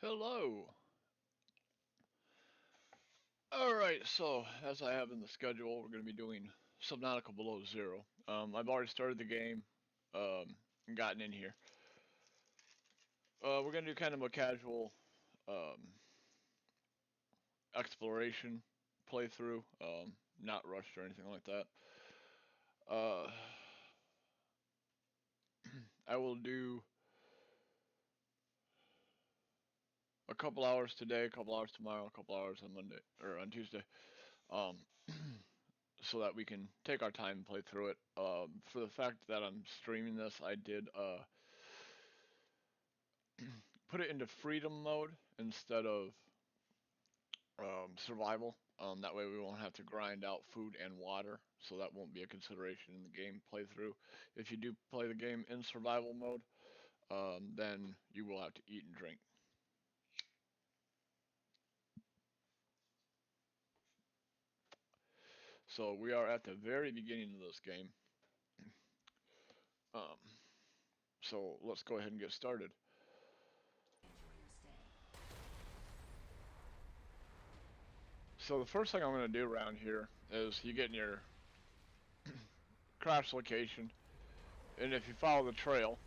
Hello. Alright, so as I have in the schedule, we're going to be doing Subnautica Below Zero. I've already started the game and gotten in here. We're going to do kind of a casual um, exploration playthrough, not rushed or anything like that. Uh, I will do a couple hours today, a couple hours tomorrow, a couple hours on Monday or on Tuesday. Um, so that we can take our time and play through it. For the fact that I'm streaming this, I did put it into freedom mode instead of survival. That way we won't have to grind out food and water, so that won't be a consideration in the game playthrough. If you do play the game in survival mode, then you will have to eat and drink. So we are at the very beginning of this game. Um, so let's go ahead and get started. So the first thing I'm going to do around here is you get in your crash location, and if you follow the trail,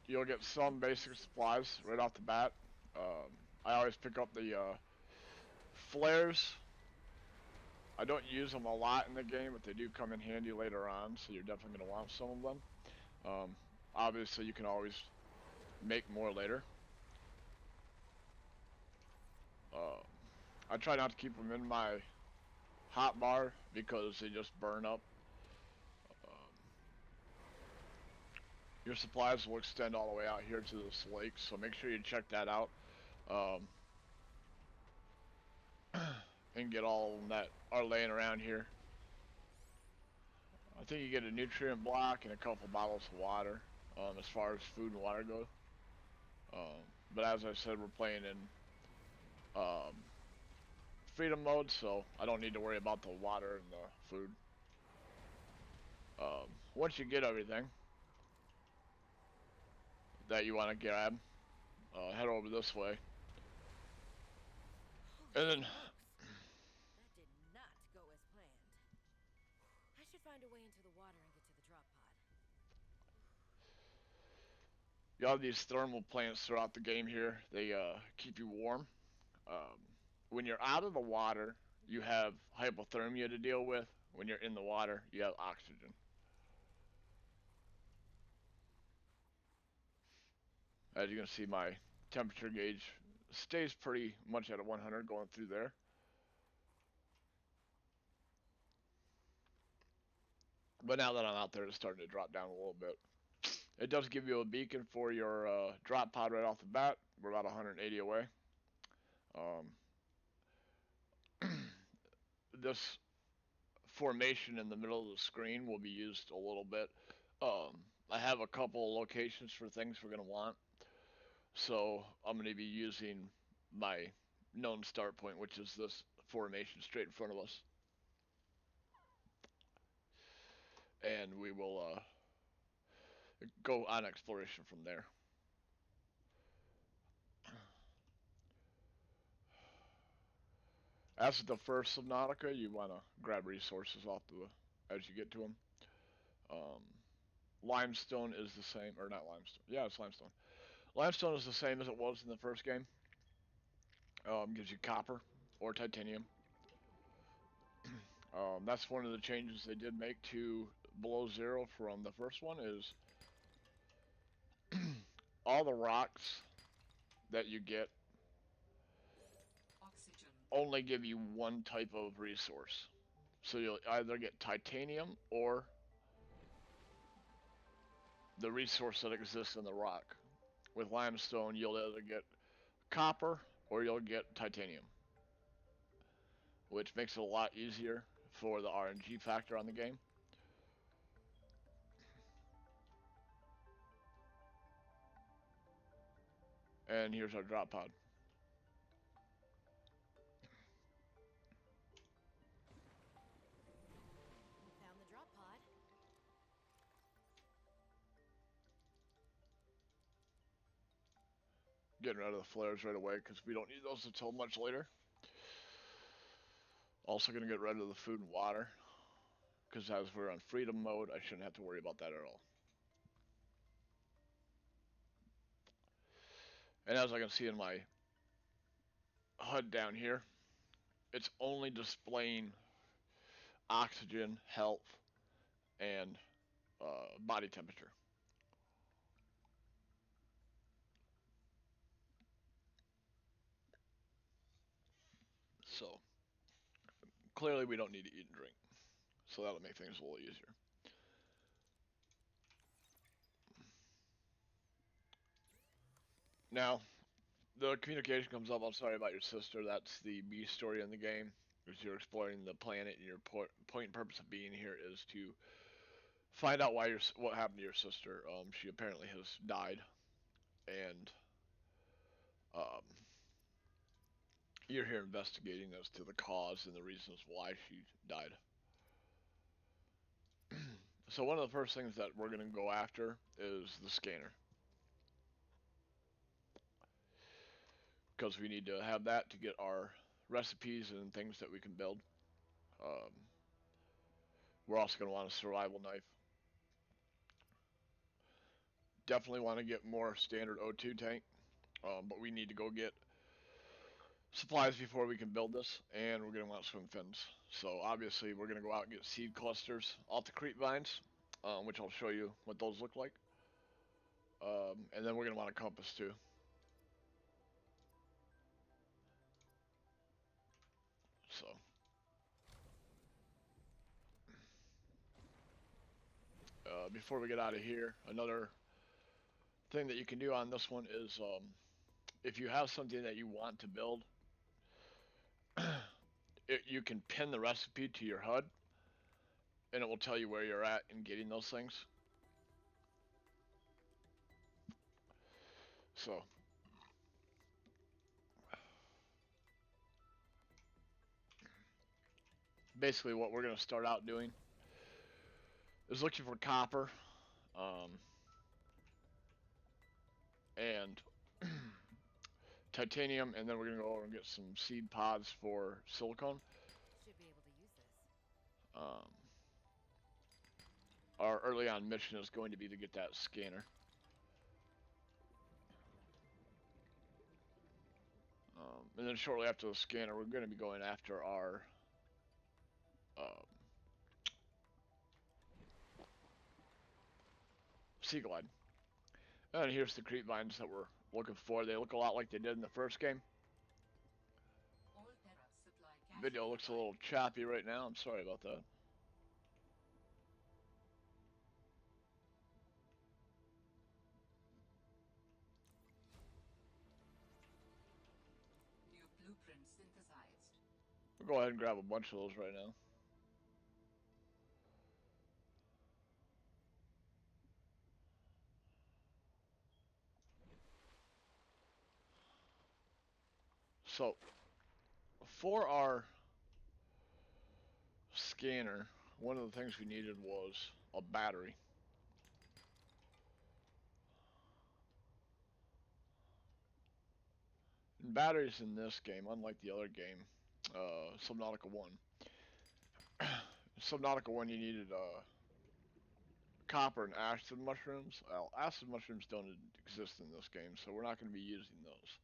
you'll get some basic supplies right off the bat. I always pick up the flares. I don't use them a lot in the game, but they do come in handy later on, so you're definitely going to want some of them. Obviously, you can always make more later. Uh, I try not to keep them in my hot bar because they just burn up. Um, your supplies will extend all the way out here to this lake, so make sure you check that out. Um, and get all of them that are laying around here. I think you get a nutrient block and a couple bottles of water, as far as food and water go. But as I said, we're playing in um, freedom mode, so I don't need to worry about the water and the food. Once you get everything that you want to grab, head over this way. And then That did not go as planned. I should find a way into the water and get to the drop pod. you have these thermal plants throughout the game here. They keep you warm. Um, when you're out of the water, you have hypothermia to deal with. When you're in the water, you have oxygen. As you can see, my temperature gauge stays pretty much at a 100 going through there. But now that I'm out there, it's starting to drop down a little bit. It does give you a beacon for your drop pod right off the bat. We're about 180 away. Um, this formation in the middle of the screen will be used a little bit. I have a couple locations for things we're going to want. So I'm going to be using my known start point, which is this formation straight in front of us. And we will go on exploration from there. As with the first Subnautica, you want to grab resources off the as you get to them. Um, limestone is the same, or not limestone. Yeah, it's limestone. Limestone is the same as it was in the first game. Gives you copper or titanium. That's one of the changes they did make to Below Zero from the first one is all the rocks that you get Oxygen. only give you one type of resource. So you'll either get titanium or the resource that exists in the rock. With limestone, you'll either get copper or you'll get titanium, which makes it a lot easier for the RNG factor on the game. And here's our drop pod. Found the drop pod. getting rid of the flares right away because we don't need those until much later. Also going to get rid of the food and water because as we're on freedom mode, I shouldn't have to worry about that at all. And as I can see in my HUD down here, it's only displaying oxygen, health, and body temperature. So clearly we don't need to eat and drink. So that'll make things a little easier. Now, the communication comes up. I'm sorry about your sister. That's the B story in the game. As you're exploring the planet, and your point and purpose of being here is to find out what happened to your sister. She apparently has died, and um, you're here investigating as to the cause and the reasons why she died. So one of the first things that we're going to go after is the scanner, because we need to have that to get our recipes and things that we can build. Um, we're also going to want a survival knife. Definitely want to get more standard O2 tank, but we need to go get supplies before we can build this, and we're going to want swim fins. So obviously we're going to go out and get seed clusters off the creep vines, which I'll show you what those look like. And then we're going to want a compass too. So before we get out of here, another thing that you can do on this one is if you have something that you want to build, you can pin the recipe to your HUD, and it will tell you where you're at in getting those things. So basically what we're going to start out doing is looking for copper and titanium, and then we're going to go over and get some seed pods for silicone. Should be able to use this. Um, our early on mission is going to be to get that scanner. And then shortly after the scanner, we're going to be going after our sea glide. And here's the creep vines that we're looking for. They look a lot like they did in the first game. Video looks a little choppy right now. I'm sorry about that. New blueprint synthesized. We'll go ahead and grab a bunch of those right now. So, for our scanner, one of the things we needed was a battery. And batteries in this game, unlike the other game, Subnautica 1. Subnautica 1, you needed copper and acid mushrooms. Well, acid mushrooms don't exist in this game, so we're not going to be using those.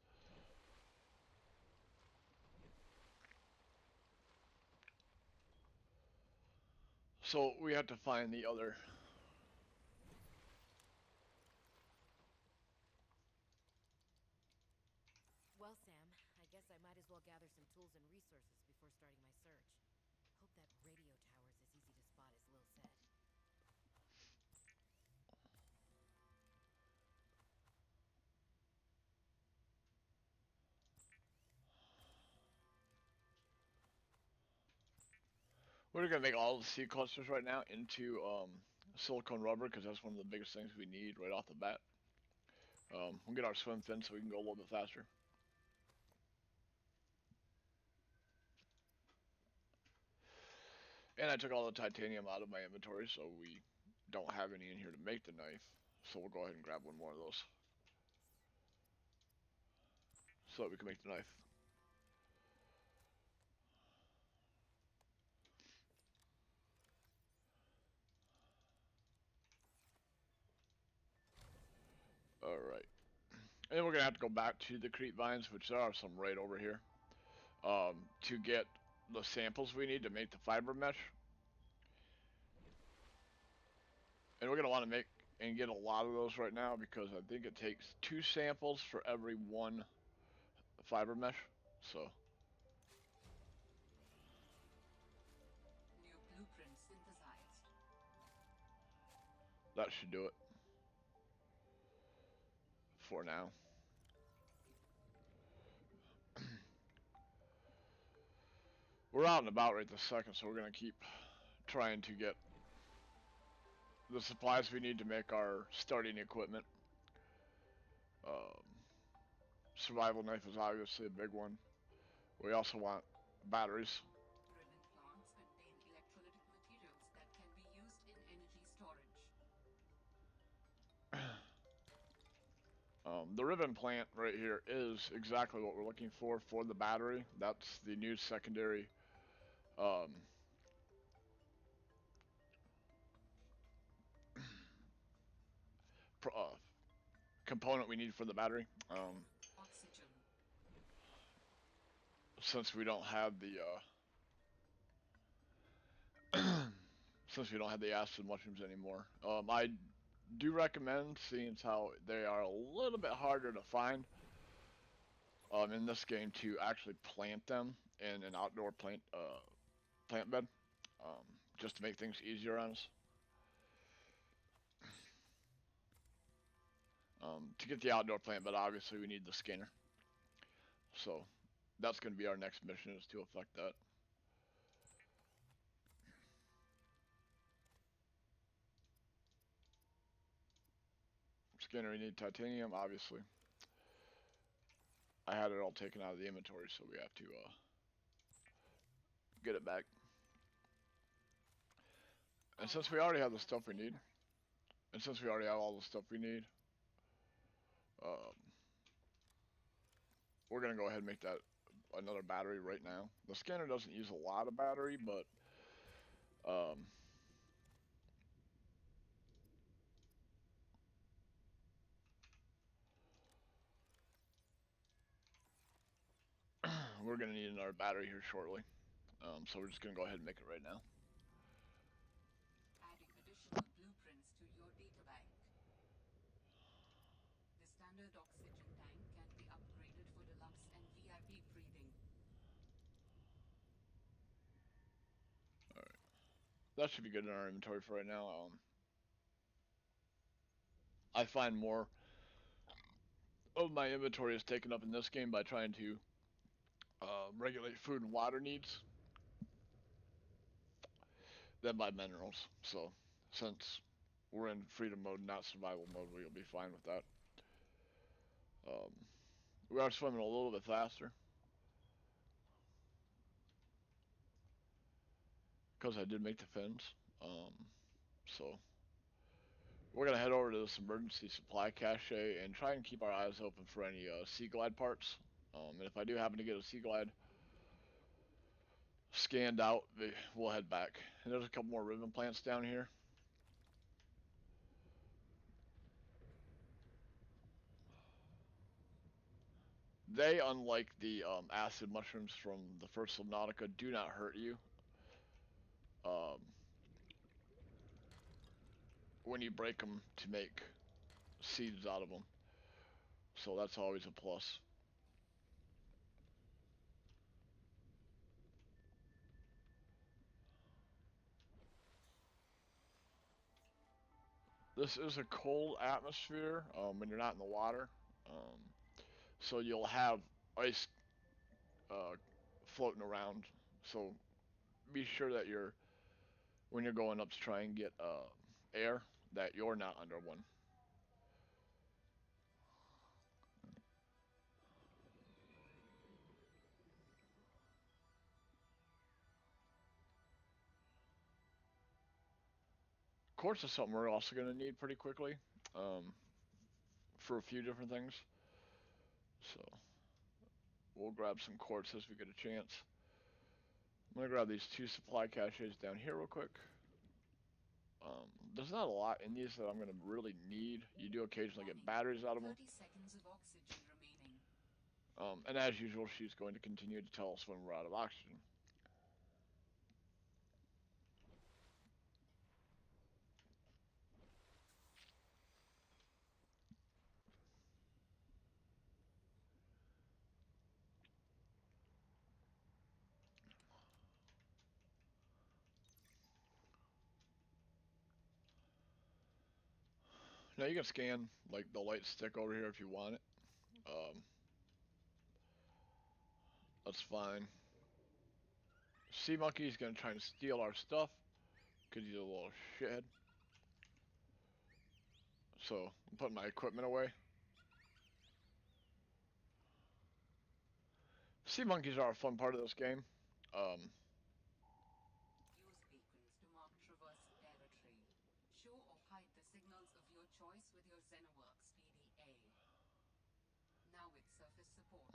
So we have to find the other. Well, Sam, I guess I might as well gather some tools and resources before starting my search. Hope that radio tower's as easy to spot as Lil said. We're gonna make all the seed clusters right now into silicone rubber because that's one of the biggest things we need right off the bat. We'll get our swim fin so we can go a little bit faster. And I took all the titanium out of my inventory, so we don't have any in here to make the knife. So we'll go ahead and grab one more of those. so that we can make the knife. Alright. And we're gonna have to go back to the creep vines, which there are some right over here, to get the samples we need to make the fiber mesh. And we're gonna want to make and get a lot of those right now because I think it takes 2 samples for every 1 fiber mesh. So New blueprint synthesized. that should do it for now. We're out and about right this second, so we're gonna keep trying to get the supplies we need to make our starting equipment. Um, survival knife is obviously a big one. We also want batteries. Ribbon plants contain electrolytic materials that can be used in energy storage. The ribbon plant right here is exactly what we're looking for the battery. That's the new secondary um, component we need for the battery. Oxygen. Since we don't have the since we don't have the acid mushrooms anymore, I do recommend, seeing as how they are a little bit harder to find in this game, to actually plant them in an outdoor plant bed, just to make things easier on us. To get the outdoor plant bed, obviously we need the scanner. So that's going to be our next mission, is to affect that. Scanner, we need titanium, obviously. I had it all taken out of the inventory, so we have to get it back. And since we already have the stuff we need, and since we already have all the stuff we need, um, we're gonna go ahead and make that another battery right now. The scanner doesn't use a lot of battery, but um, we're gonna need another battery here shortly. So we're just gonna go ahead and make it right now. Adding additional blueprints to your databank. The standard oxygen tank can be upgraded for deluxe and VIP breathing. Alright. That should be good in our inventory for right now. I find more of my inventory is taken up in this game by trying to regulate food and water needs than by minerals. So since we're in freedom mode, not survival mode, we'll be fine with that. Um, we are swimming a little bit faster because I did make the fins. So we're gonna head over to this emergency supply cache and try and keep our eyes open for any sea glide parts. And if I do happen to get a sea glide scanned out, we'll head back. And there's a couple more ribbon plants down here. They, unlike the acid mushrooms from the first Subnautica, do not hurt you when you break them to make seeds out of them. So that's always a plus. This is a cold atmosphere when you're not in the water. Um, so you'll have ice uh, floating around. So be sure that when you're going up to try and get air, that you're not under one. Quartz is something we're also going to need pretty quickly um, for a few different things. So We'll grab some quartz as we get a chance. I'm gonna grab these 2 supply caches down here real quick. There's not a lot in these that I'm gonna really need. You do occasionally get batteries out of them. 30 seconds of oxygen remaining. And as usual, she's going to continue to tell us when we're out of oxygen. Now you can scan like the light stick over here if you want it. That's fine. Sea monkey's gonna try and steal our stuff because he's a little shithead. So I'm putting my equipment away. Sea monkeys are a fun part of this game. Use beacons to mark traversed territory. Show or hide the signals of your choice with your Xenoworks PDA. Now with surface support.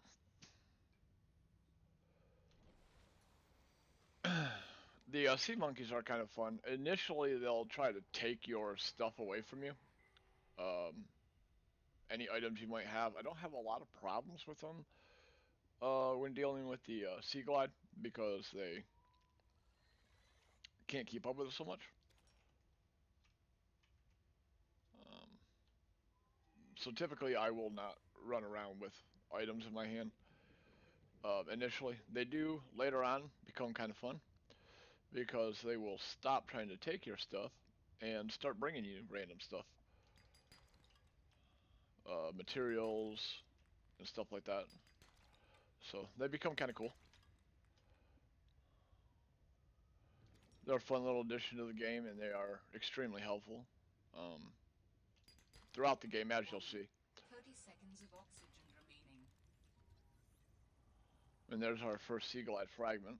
The sea monkeys are kind of fun. Initially, they'll try to take your stuff away from you. Um, any items you might have. I don't have a lot of problems with them when dealing with the Sea Glide because they can't keep up with us so much. Um, so typically, I will not run around with items in my hand. Initially, they do later on become kind of fun because they will stop trying to take your stuff and start bringing you random stuff, materials and stuff like that. So they become kind of cool. They're a fun little addition to the game, and they are extremely helpful throughout the game, as you'll see. 30 seconds of oxygen remaining. And there's our first Sea Glide fragment.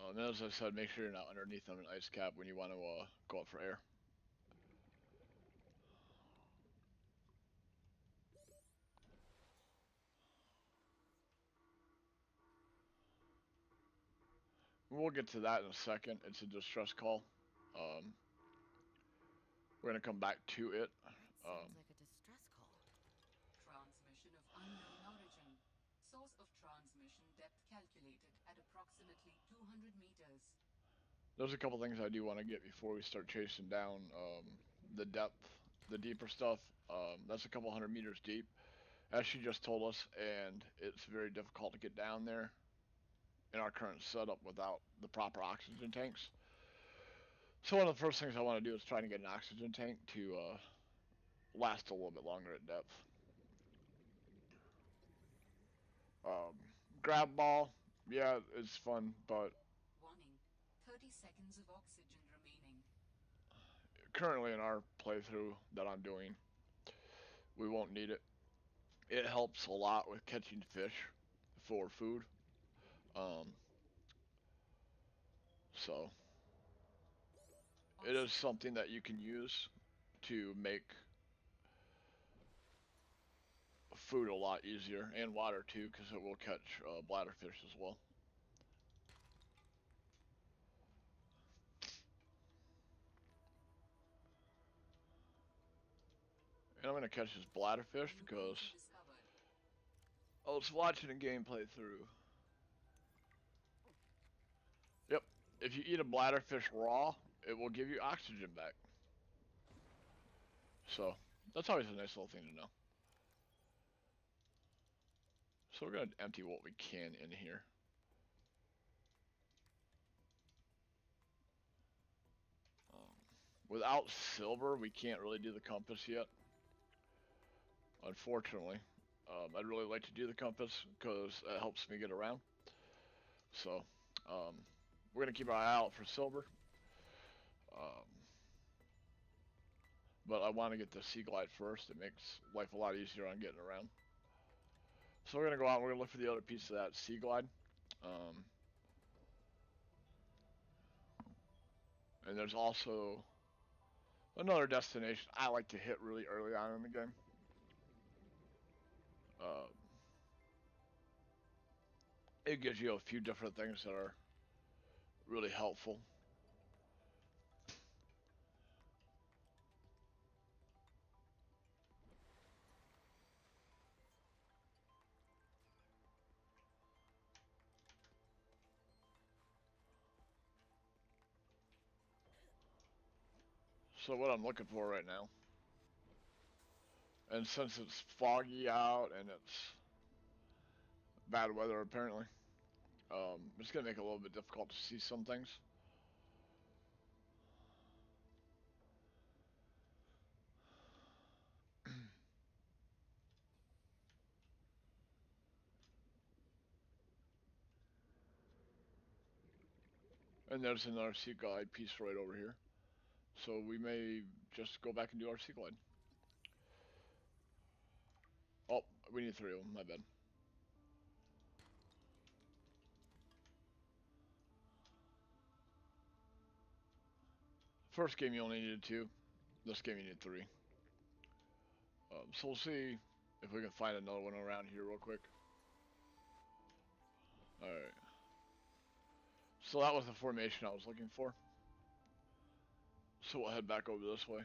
And as I said, make sure you're not underneath on an ice cap when you want to go up for air. We'll get to that in a second. It's a distress call. We're going to come back to it. Sounds like a distress call. Transmission of unknown origin. Source of transmission depth calculated at approximately 200 meters. There's a couple things I do want to get before we start chasing down the depth, the deeper stuff. That's a couple 100 meters deep, as she just told us, and it's very difficult to get down there in our current setup without the proper oxygen tanks. So one of the first things I want to do is try to get an oxygen tank to last a little bit longer at depth. Um, Grab ball, yeah, it's fun, but Warning. 30 seconds of oxygen remaining. currently in our playthrough that I'm doing, we won't need it. It helps a lot with catching fish for food. Um, so it is something that you can use to make food a lot easier, and water too, because it will catch bladderfish as well. And I'm gonna catch this bladderfish because I was watching a gameplay through. Yep, if you eat a bladderfish raw, it will give you oxygen back. So that's always a nice little thing to know. So we're gonna empty what we can in here. Without silver, we can't really do the compass yet. Unfortunately, I'd really like to do the compass because it helps me get around. So we're gonna keep our eye out for silver. Um, but I want to get the Sea Glide first. It makes life a lot easier on getting around. So we're gonna go out and we're gonna look for the other piece of that Sea Glide. And there's also another destination I like to hit really early on in the game. it gives you a few different things that are really helpful. So what I'm looking for right now, and since it's foggy out and it's bad weather apparently, it's gonna make it a little bit difficult to see some things. And there's another sea glide piece right over here. So we may just go back and do our sea glide. Oh, we need 3 of them, my bad. First game you only needed 2. This game you need 3. So we'll see if we can find another one around here real quick. Alright. So that was the formation I was looking for. So we'll head back over this way.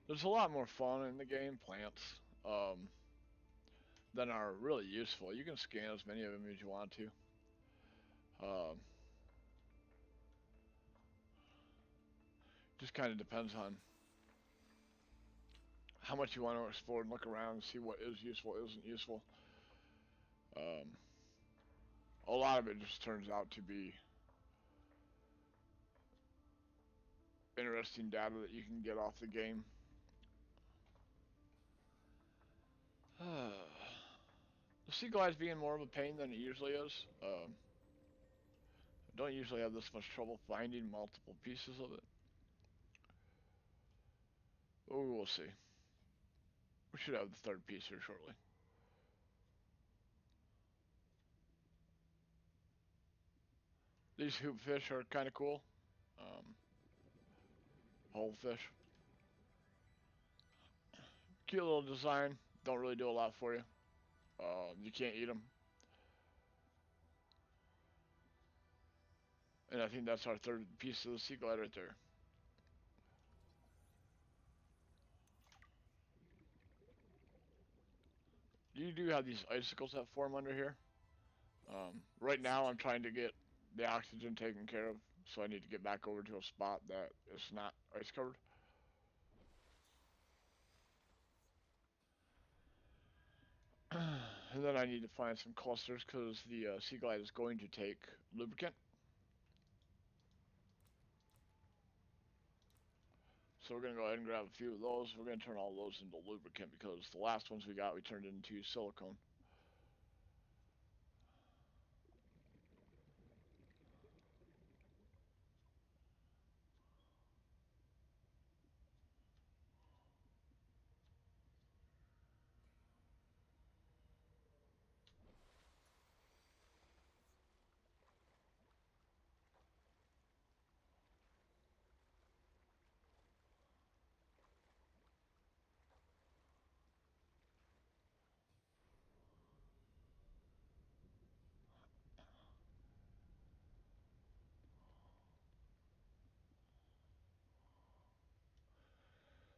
There's a lot more fauna in the game, plants, than are really useful. You can scan as many of them as you want to. Just kind of depends on how much you want to explore and look around and see what is useful, isn't useful. A lot of it just turns out to be interesting data that you can get off the game. The sea glide's being more of a pain than it usually is. I don't usually have this much trouble finding multiple pieces of it. But we will see. We should have the 3rd piece here shortly. These hoop fish are kind of cool. Whole fish. Cute little design. Don't really do a lot for you. You can't eat them. And I think that's our 3rd piece of the sea glide right there. You do have these icicles that form under here. Right now I'm trying to get the oxygen taken care of, so I need to get back over to a spot that is not ice covered. And then I need to find some clusters because the sea glide is going to take lubricant. So we're going to go ahead and grab a few of those. We're going to turn all those into lubricant because the last ones we got we turned into silicone.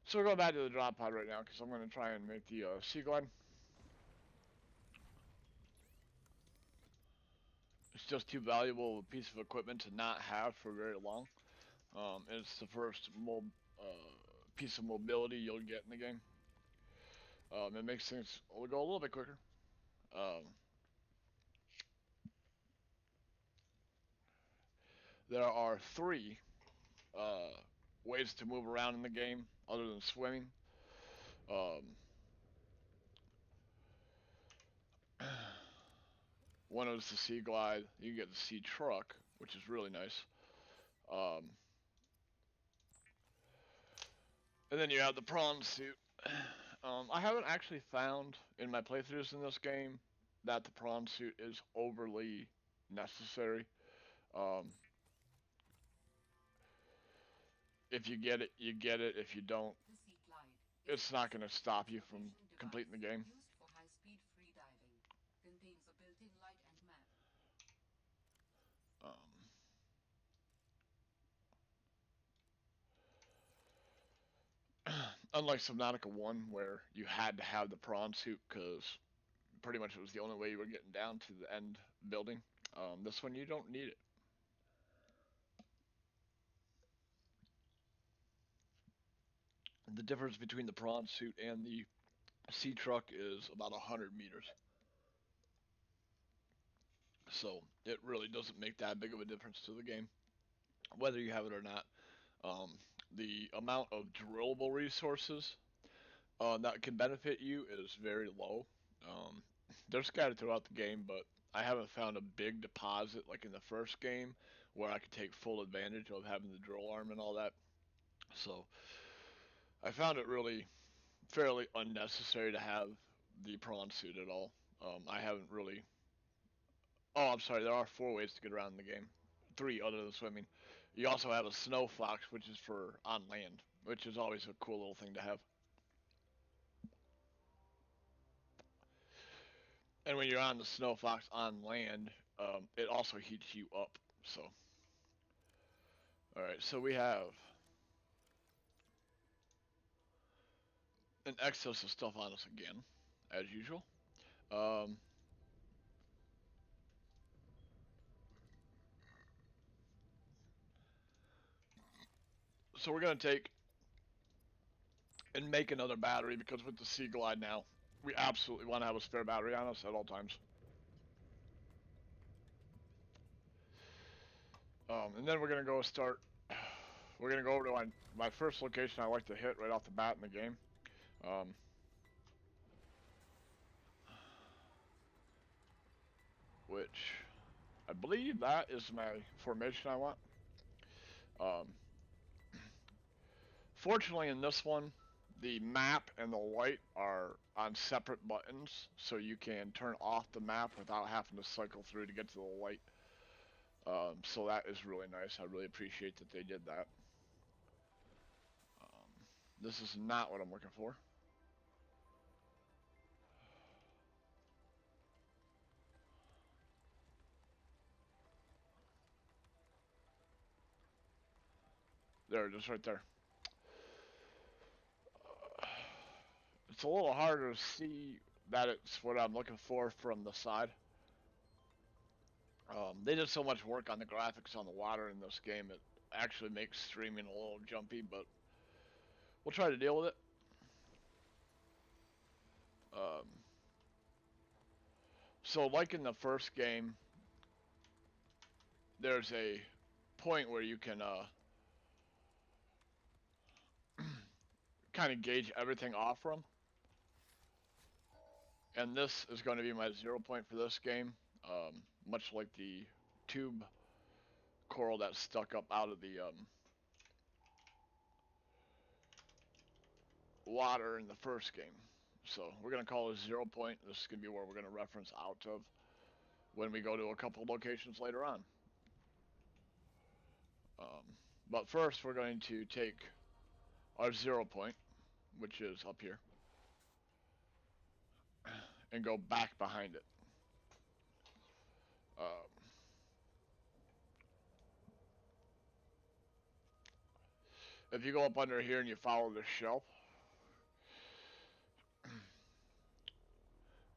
So we're going back to the drop pod right now because I'm going to try and make the sea glide. It's just too valuable a piece of equipment to not have for very long. It's the first piece of mobility you'll get in the game. It makes things go a little bit quicker. There are 3 ways to move around in the game other than swimming. One is the sea glide. You can get the sea truck, which is really nice. And then you have the prawn suit. I haven't actually found in my playthroughs in this game that the prawn suit is overly necessary. Um, if you get it, you get it. If you don't, The Sea Glide is it's a not going to precision stop you from observation completing the device game. used for high-speed free diving. Contains a built-in light and map. Um, unlike Subnautica 1, where you had to have the prawn suit because pretty much it was the only way you were getting down to the end building. This one, you don't need it. The difference between the prawn suit and the sea truck is about 100 meters. So it really doesn't make that big of a difference to the game, whether you have it or not. Um, the amount of drillable resources that can benefit you is very low. Um, they're scattered throughout the game, but I haven't found a big deposit like in the first game where I could take full advantage of having the drill arm and all that. So I found it really fairly unnecessary to have the prawn suit at all. I haven't really. Oh, I'm sorry. There are four ways to get around the game. Three other than swimming. You also have a snow fox, which is for on land, which is always a cool little thing to have. And when you're on the snow fox on land, it also heats you up. So, all right. So we have an excess of stuff on us again, as usual. Um, so we're gonna take and make another battery because with the Sea Glide now, we absolutely want to have a spare battery on us at all times. And then we're gonna go start. We're gonna go over to my first location I like to hit right off the bat in the game, um, which I believe that is my formation I want. Um, Fortunately, in this one, the map and the light are on separate buttons, so you can turn off the map without having to cycle through to get to the light. So that is really nice. I really appreciate that they did that. This is not what I'm looking for. There it is, right there. It's a little harder to see that it's what I'm looking for from the side. They did so much work on the graphics on the water in this game, it actually makes streaming a little jumpy, but we'll try to deal with it. Um, so, like in the first game, there's a point where you can kind of gauge everything off from, and this is going to be my 0 point for this game, much like the tube coral that stuck up out of the water in the first game. So we're going to call this 0 point. This is going to be where we're going to reference out of when we go to a couple locations later on. But first, we're going to take our 0 point, which is up here, and go back behind it. Um, if you go up under here and you follow this shelf,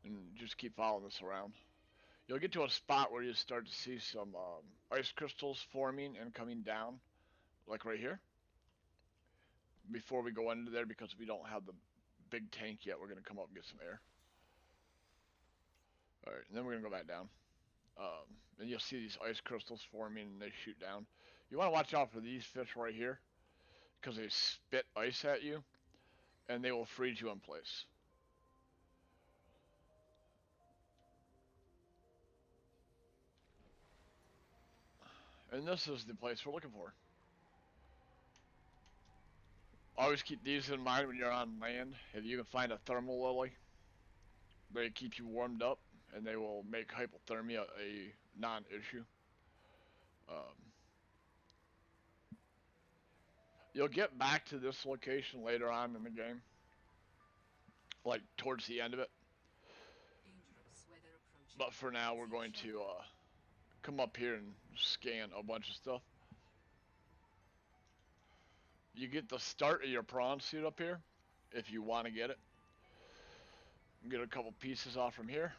and just keep following this around, you'll get to a spot where you start to see some ice crystals forming and coming down, like right here. Before we go into there, because we don't have the big tank yet, we're going to come up and get some air. Alright, and then we're going to go back down. And you'll see these ice crystals forming and they shoot down. You want to watch out for these fish right here, because they spit ice at you, and they will freeze you in place. And this is the place we're looking for. Always keep these in mind when you're on land. If you can find a thermal lily, they keep you warmed up, and they will make hypothermia a non-issue. Um, you'll get back to this location later on in the game, like towards the end of it. Dangerous weather approaching. But for now, we're Take going shelter. to come up here and scan a bunch of stuff. You get the start of your prawn suit up here, if you want to get it. Get a couple pieces off from here.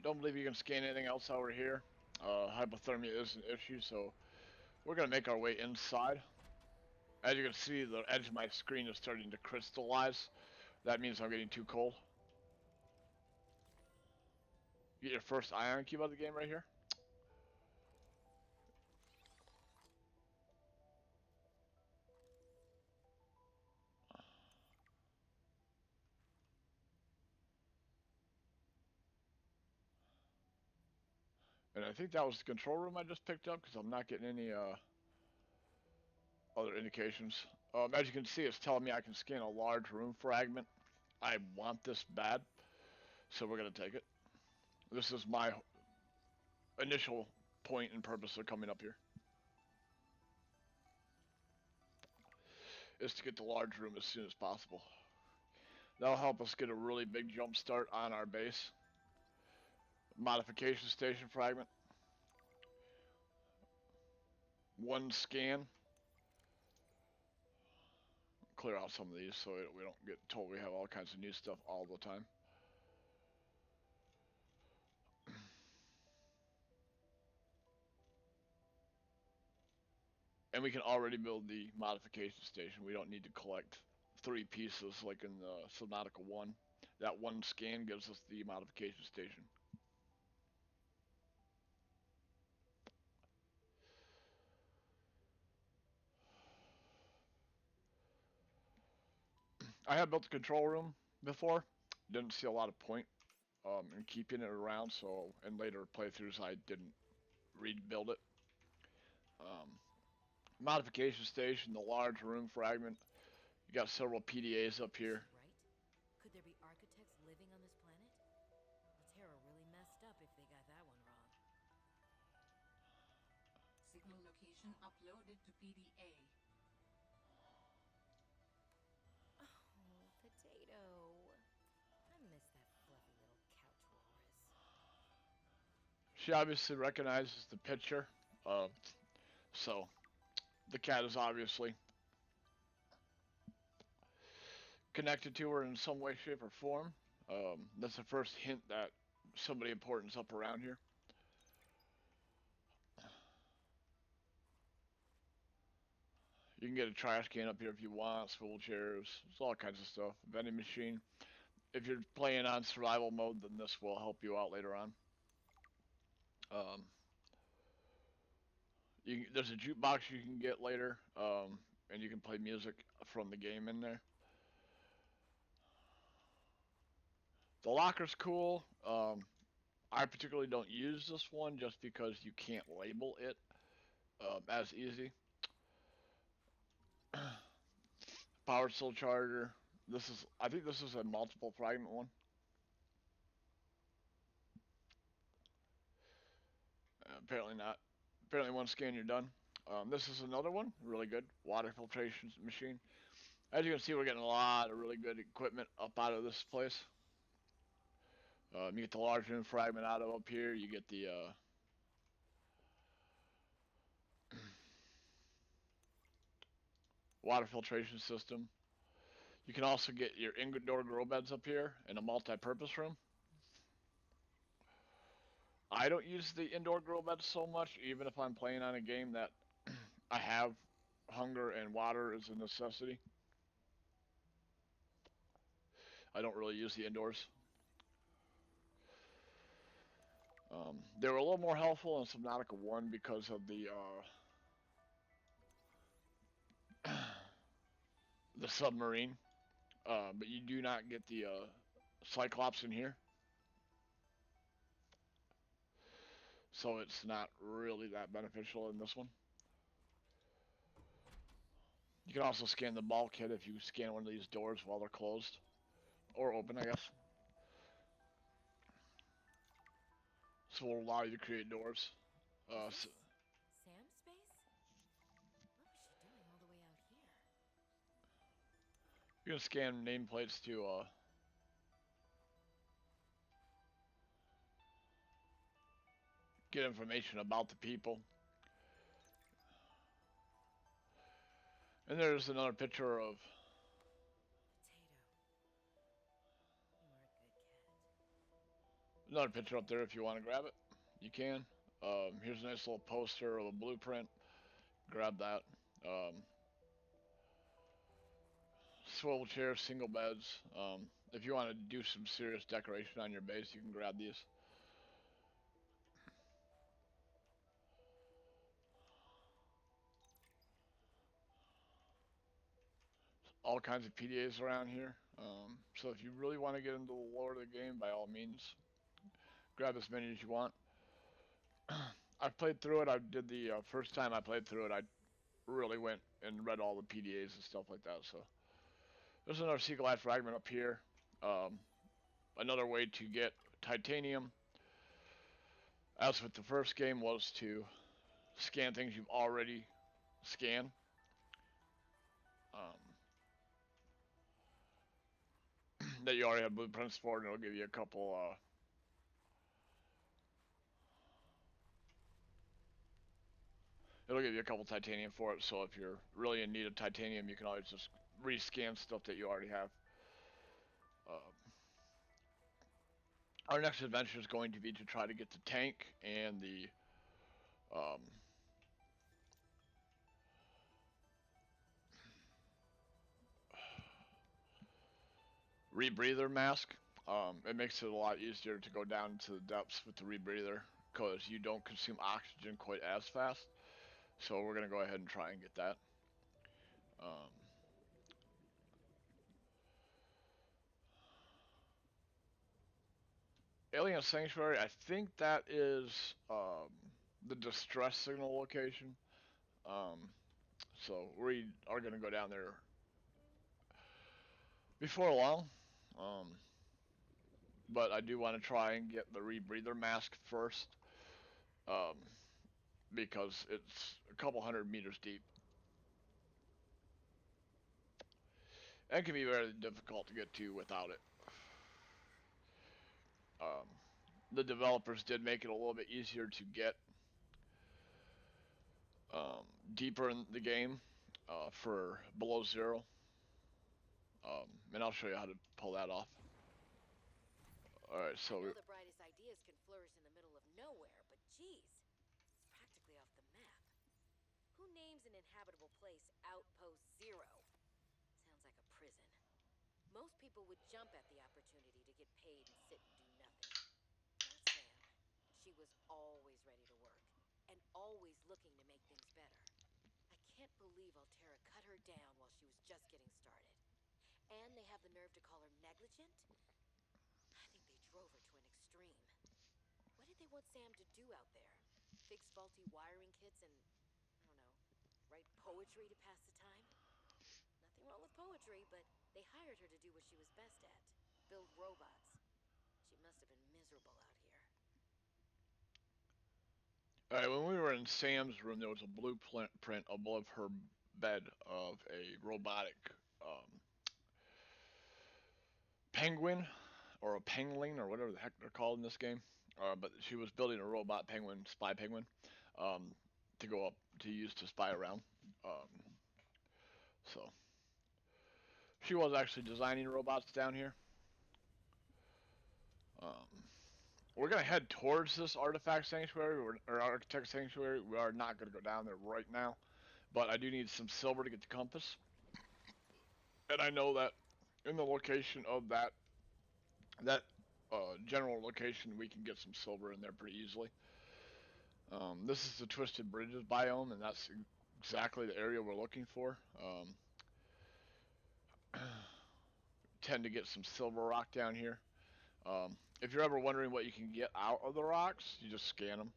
Don't believe you can scan anything else over here. Hypothermia is an issue, so we're going to make our way inside. As you can see, the edge of my screen is starting to crystallize. That means I'm getting too cold. You get your first ion cube out of the game right here. And I think that was the control room I just picked up because I'm not getting any other indications. As you can see, it's telling me I can scan a large room fragment. I want this bad, so we're going to take it. This is my initial point and purpose of coming up here. Is to get the large room as soon as possible. That'll help us get a really big jump start on our base. Modification station fragment. One scan. Clear out some of these so we don't get told we have all kinds of new stuff all the time. And we can already build the modification station. We don't need to collect 3 pieces like in the Subnautica 1. That one scan gives us the modification station. I have built a control room before. Didn't see a lot of point in keeping it around, so in later playthroughs I didn't rebuild it. Um, Modification station, the large room fragment. You got several PDAs up here. Right? Could there be architects living on this planet? Terra really messed up if they got that one wrong. Signal location uploaded to PDA. Oh, potato. I miss that fluffy little couch walrus. She obviously recognizes the picture, so the cat is obviously connected to her in some way, shape, or form. That's the first hint that somebody important's up around here. You can get a trash can up here if you want, swivel chairs, there's all kinds of stuff. Vending machine. If you're playing on survival mode, then this will help you out later on. Um, there's a jukebox you can get later, and you can play music from the game in there. The locker's cool. I particularly don't use this one just because you can't label it as easy. Power cell charger. I think this is a multiple fragment one. Apparently not. Apparently one scan you're done. This is another one, really good water filtration machine. As you can see, we're getting a lot of really good equipment up out of this place. You get the large room fragment out of up here. You get the water filtration system. You can also get your indoor grow beds up here in a multi-purpose room. I don't use the indoor grow beds so much, even if I'm playing on a game that I have hunger and water is a necessity. I don't really use the indoors. They were a little more helpful in Subnautica 1 because of the submarine, but you do not get the Cyclops in here. so it's not really that beneficial in this one. You can also scan the bulkhead if you scan one of these doors while they're closed. Or open, I guess. So it'll allow you to create doors. Is So this Sam's space? What was she doing all the way out here? you can scan nameplates to get information about the people. And there's another picture of Potato. You are a good cat. another picture up there if you want to grab it. You can. Here's a nice little poster of a blueprint. Grab that. Swivel chairs, single beds. If you want to do some serious decoration on your base, you can grab these. All kinds of PDAs around here. So if you really want to get into the lore of the game, by all means, grab as many as you want. I've played through it. I did the first time I played through it. I really went and read all the PDAs and stuff like that. So there's another sea glide fragment up here. Um, another way to get titanium, as with the first game, was to scan things you've already scanned. Um, that you already have blueprints for, and it'll give you a couple. It'll give you a couple titanium for it. So if you're really in need of titanium, you can always just rescan stuff that you already have. Our next adventure is going to be to try to get the tank and the um, rebreather mask. It makes it a lot easier to go down to the depths with the rebreather because you don't consume oxygen quite as fast. So we're gonna go ahead and try and get that. Um, Alien Sanctuary, I think that is the distress signal location. Um, so we are gonna go down there before long. Um, but I do want to try and get the rebreather mask first. Um, because it's a couple hundred meters deep. And it can be very difficult to get to without it. Um, the developers did make it a little bit easier to get deeper in the game for below zero. And I'll show you how to pull that off. Alright, I so know the brightest ideas can flourish in the middle of nowhere, but geez, it's practically off the map. Who names an inhabitable place Outpost Zero? Sounds like a prison. Most people would jump at the opportunity to get paid and sit and do nothing. Not Sam. She was always ready to work, and always looking to make things better. I can't believe Altera cut her down while she was just getting started. And they have the nerve to call her negligent? I think they drove her to an extreme. What did they want Sam to do out there? Fix faulty wiring kits and, I don't know, write poetry to pass the time? Nothing wrong with poetry, but they hired her to do what she was best at, build robots. She must have been miserable out here. alright, when we were in Sam's room, there was a blueprint above her bed of a robotic penguin or a pangolin or whatever the heck they're called in this game. But she was building a robot penguin, spy penguin, um, to go up to use to spy around. Um, so she was actually designing robots down here. Um, we're gonna head towards this artifact sanctuary or architect sanctuary. We are not gonna go down there right now, but I do need some silver to get the compass, and I know that in the location of that general location, we can get some silver in there pretty easily. This is the Twisted Bridges biome, and that's exactly the area we're looking for. Tend to get some silver rock down here. If you're ever wondering what you can get out of the rocks, you just scan them.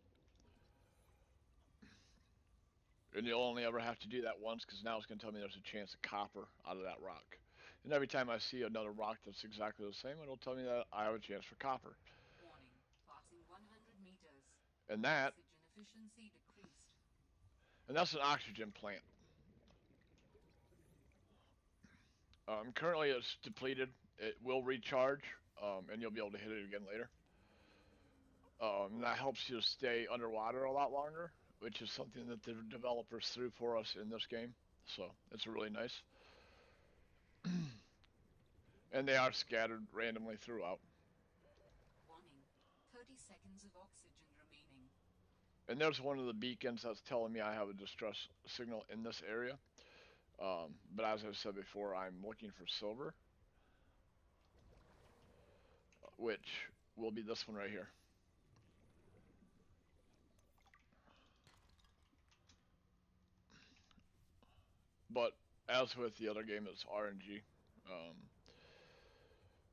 And you'll only ever have to do that once because now it's going to tell me there's a chance of copper out of that rock. And every time I see another rock that's exactly the same, it'll tell me that I have a chance for copper. Warning. Passing 100 meters. And that, Oxygen efficiency decreased. and that's an oxygen plant. Currently it's depleted. It will recharge, and you'll be able to hit it again later. That helps you stay underwater a lot longer, which is something that the developers threw for us in this game. So it's really nice. And they are scattered randomly throughout. Warning. 30 seconds of oxygen remaining. And there's one of the beacons that's telling me I have a distress signal in this area. But as I said before, I'm looking for silver, which will be this one right here. But as with the other game, it's RNG. Um,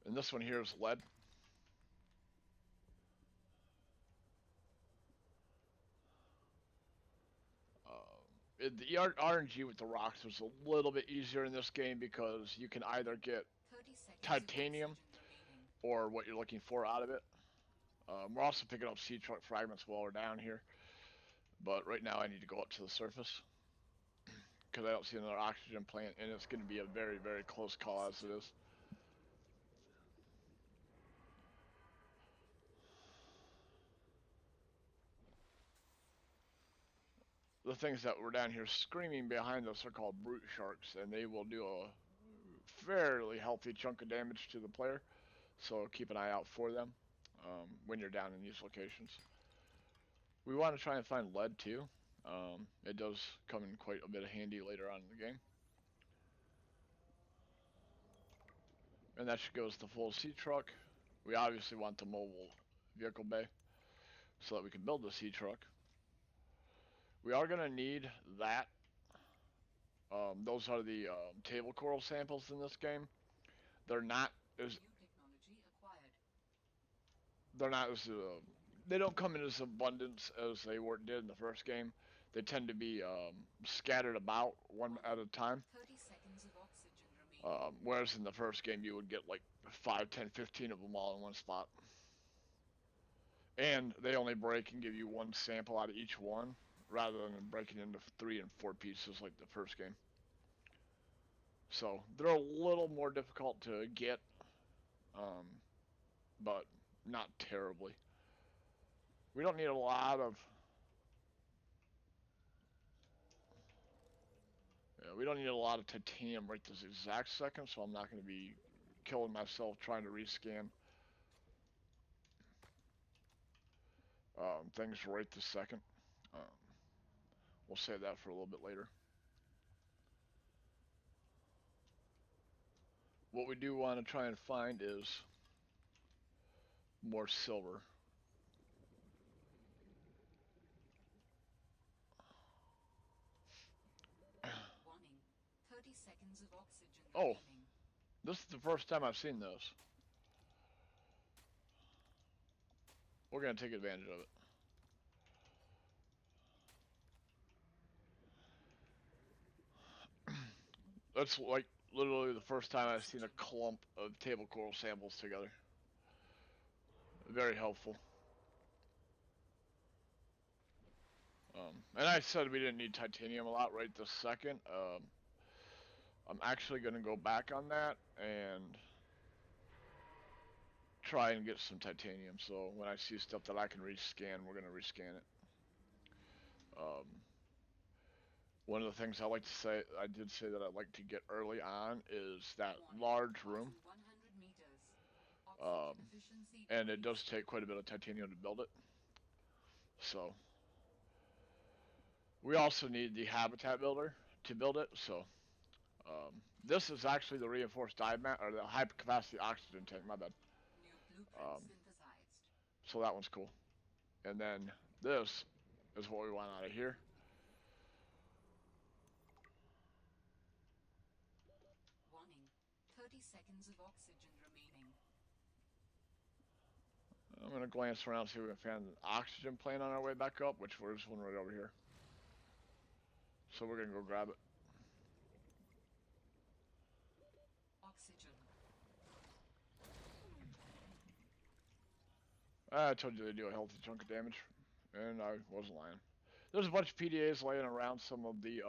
and this one here is lead. The RNG with the rocks was a little bit easier in this game because you can either get 30 seconds titanium of oxygen remaining. or what you're looking for out of it. We're also picking up sea truck fragments while we're down here. But right now I need to go up to the surface because I don't see another oxygen plant, and it's going to be a very, very close call as it is. The things that were down here screaming behind us are called brute sharks, and they will do a fairly healthy chunk of damage to the player. So keep an eye out for them when you're down in these locations. We want to try and find lead too. It does come in quite a bit of handy later on in the game. And that should go as the full sea truck. We obviously want the mobile vehicle bay so that we can build the sea truck. We are going to need that. Those are the table coral samples in this game. They're not as New technology acquired. they're not as they don't come in as abundance as they did in the first game. They tend to be scattered about one at a time. 30 seconds of oxygen remaining. Whereas in the first game you would get like 5, 10, 15 of them all in one spot. And they only break and give you one sample out of each one, rather than breaking into 3 and 4 pieces like the first game. So they're a little more difficult to get, um, but not terribly. We don't need a lot of. Yeah, we don't need a lot of titanium right this exact second, so I'm not going to be killing myself trying to rescan things right this second. Um, we'll save that for a little bit later. What we do want to try and find is more silver. Warning. 30 seconds of oxygen Oh, remaining. this is the first time I've seen this. We're going to take advantage of it. That's like literally the first time I've seen a clump of table coral samples together. Very helpful. And I said we didn't need titanium a lot right this second. I'm actually going to go back on that and try and get some titanium. So when I see stuff that I can rescan, we're going to rescan it. One of the things I like to say, I did say that I'd like to get early on, is that large room. 100 meters. Um, Oxygen efficiency and it does decreased. take quite a bit of titanium to build it. So we also need the habitat builder to build it. So this is actually the reinforced diamond or the high capacity oxygen tank. My bad. New blueprint Um, synthesized. so that one's cool. And then this is what we want out of here. Warning. 30 seconds of oxygen remaining. I'm gonna glance around see if we can find an oxygen plant on our way back up, which there's one right over here. So we're gonna go grab it. Oxygen. I told you they do a healthy chunk of damage, and I wasn't lying. There's a bunch of PDAs laying around some of the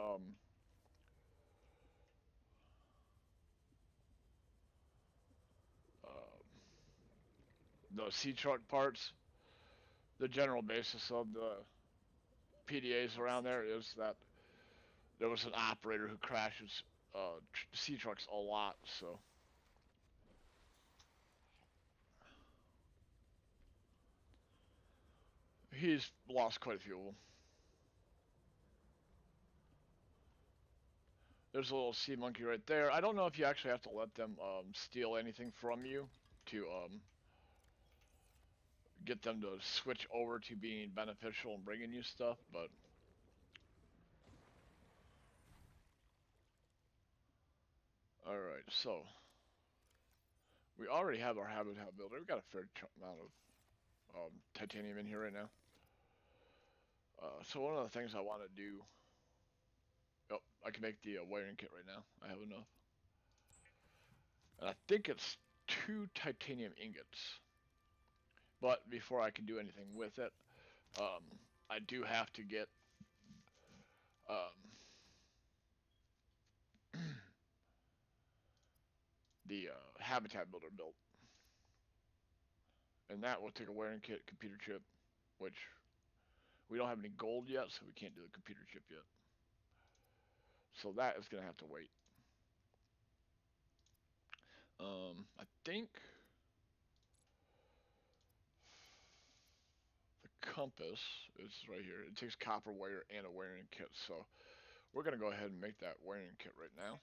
sea truck parts. The general basis of the PDAs around there is that there was an operator who crashes sea trucks a lot, so. He's lost quite a few of them. There's a little sea monkey right there. I don't know if you actually have to let them steal anything from you to get them to switch over to being beneficial and bringing you stuff, but alright, so we already have our habitat builder. We've got a fair amount of titanium in here right now. So one of the things I want to do, oh, I can make the wiring kit right now. I have enough. And I think it's 2 titanium ingots. But before I can do anything with it, I do have to get the habitat builder built. And that will take a wiring kit, computer chip, which we don't have any gold yet, so we can't do the computer chip yet. So that is going to have to wait. I think the compass is right here. It takes copper wire and a wiring kit, so we're going to go ahead and make that wiring kit right now.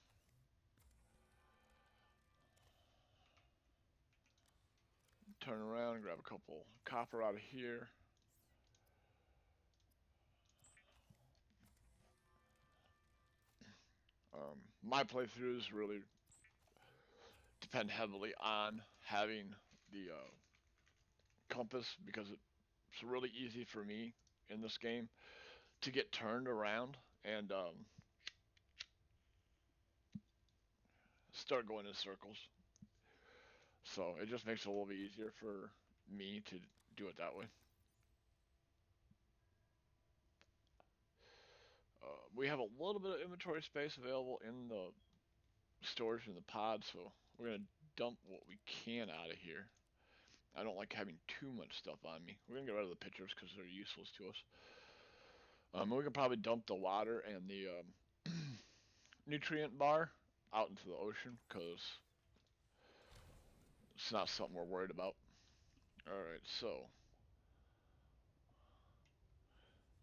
Turn around and grab a couple copper out of here. My playthroughs really depend heavily on having the compass because it's really easy for me in this game to get turned around and start going in circles. So it just makes it a little bit easier for me to do it that way. We have a little bit of inventory space available in the storage in the pod, so we're going to dump what we can out of here. I don't like having too much stuff on me. We're going to get rid of the pictures because they're useless to us. We can probably dump the water and the nutrient bar out into the ocean because it's not something we're worried about. Alright, so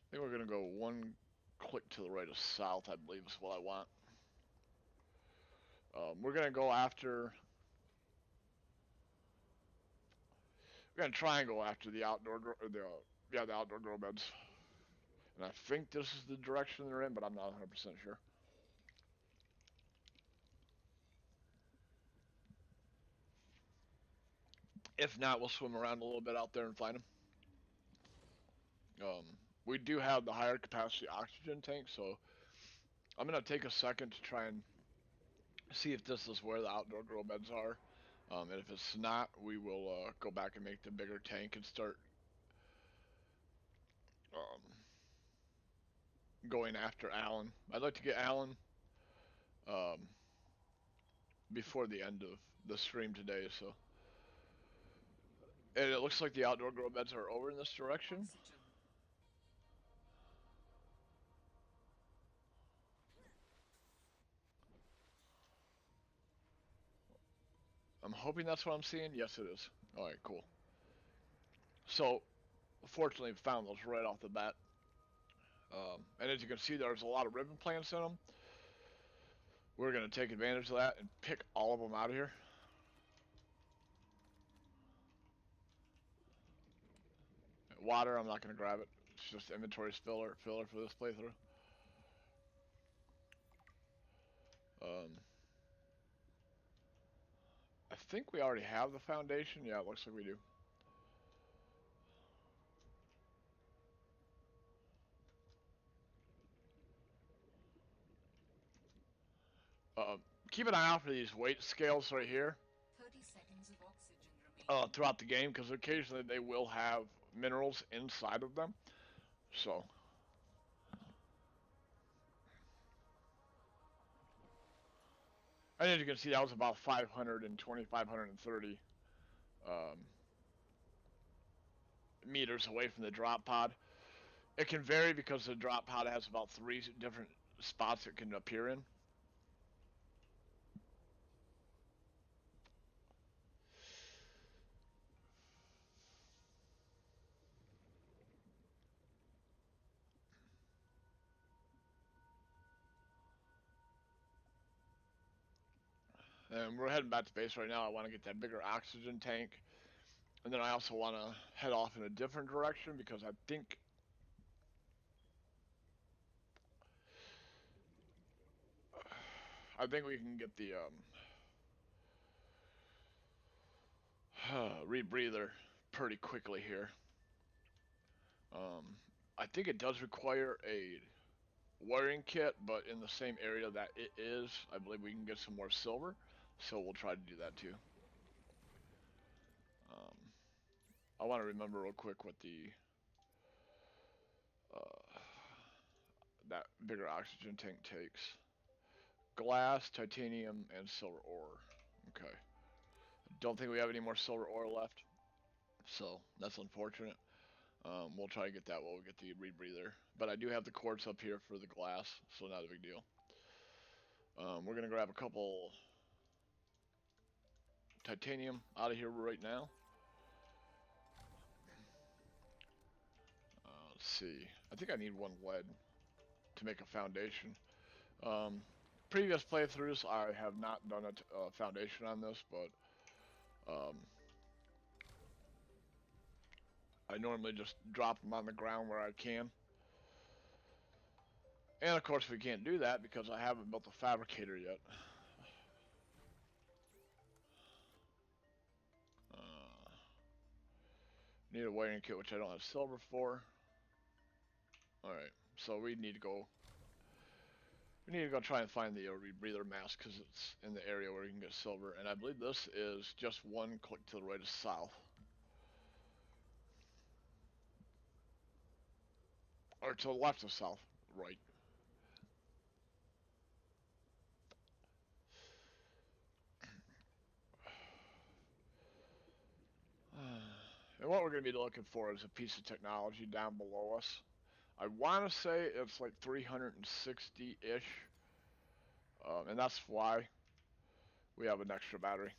I think we're going to go one click to the right of south, I believe is what I want. We're going to go after... We're going to try and go after the outdoor... the outdoor grow beds. And I think this is the direction they're in, but I'm not 100% sure. If not, we'll swim around a little bit out there and find them. We do have the higher capacity oxygen tank, so I'm going to take a second to try and see if this is where the outdoor grow beds are. And if it's not, we will go back and make the bigger tank and start going after Alan. I'd like to get Alan before the end of the stream today, so. And it looks like the outdoor grow beds are over in this direction. Oxygen. I'm hoping that's what I'm seeing. Yes, it is. Alright, cool. So, fortunately, found those right off the bat. And as you can see, there's a lot of ribbon plants in them. We're going to take advantage of that and pick all of them out of here. Water, I'm not going to grab it. It's just inventory filler for this playthrough. I think we already have the foundation. Yeah, it looks like we do. keep an eye out for these weight scales right here 30 seconds of oxygen remaining. throughout the game, because occasionally they will have minerals inside of them. So, and as you can see, that was about 520, 530 um, meters away from the drop pod. It can vary because the drop pod has about 3 different spots it can appear in. And we're heading back to base right now. I want to get that bigger oxygen tank. And then I also want to head off in a different direction because I think we can get the rebreather pretty quickly here. I think it does require a wiring kit, but in the same area that it is, I believe we can get some more silver. So we'll try to do that too. I want to remember real quick what the that bigger oxygen tank takes. Glass, titanium, and silver ore. Okay. Don't think we have any more silver ore left, so that's unfortunate. We'll try to get that while we get the rebreather. But I do have the quartz up here for the glass, so not a big deal. We're gonna grab a couple titanium out of here right now. Let's see. I think I need 1 lead to make a foundation. Previous playthroughs, I have not done a foundation on this, but I normally just drop them on the ground where I can. And of course we can't do that because I haven't built a fabricator yet. Need a wiring kit, which I don't have silver for. Alright, so we need to go try and find the rebreather mask because it's in the area where we can get silver. And I believe this is just 1 click to the right of south. Or to the left of south, right. And what we're going to be looking for is a piece of technology down below us. I want to say it's like 360-ish. And that's why we have an extra battery.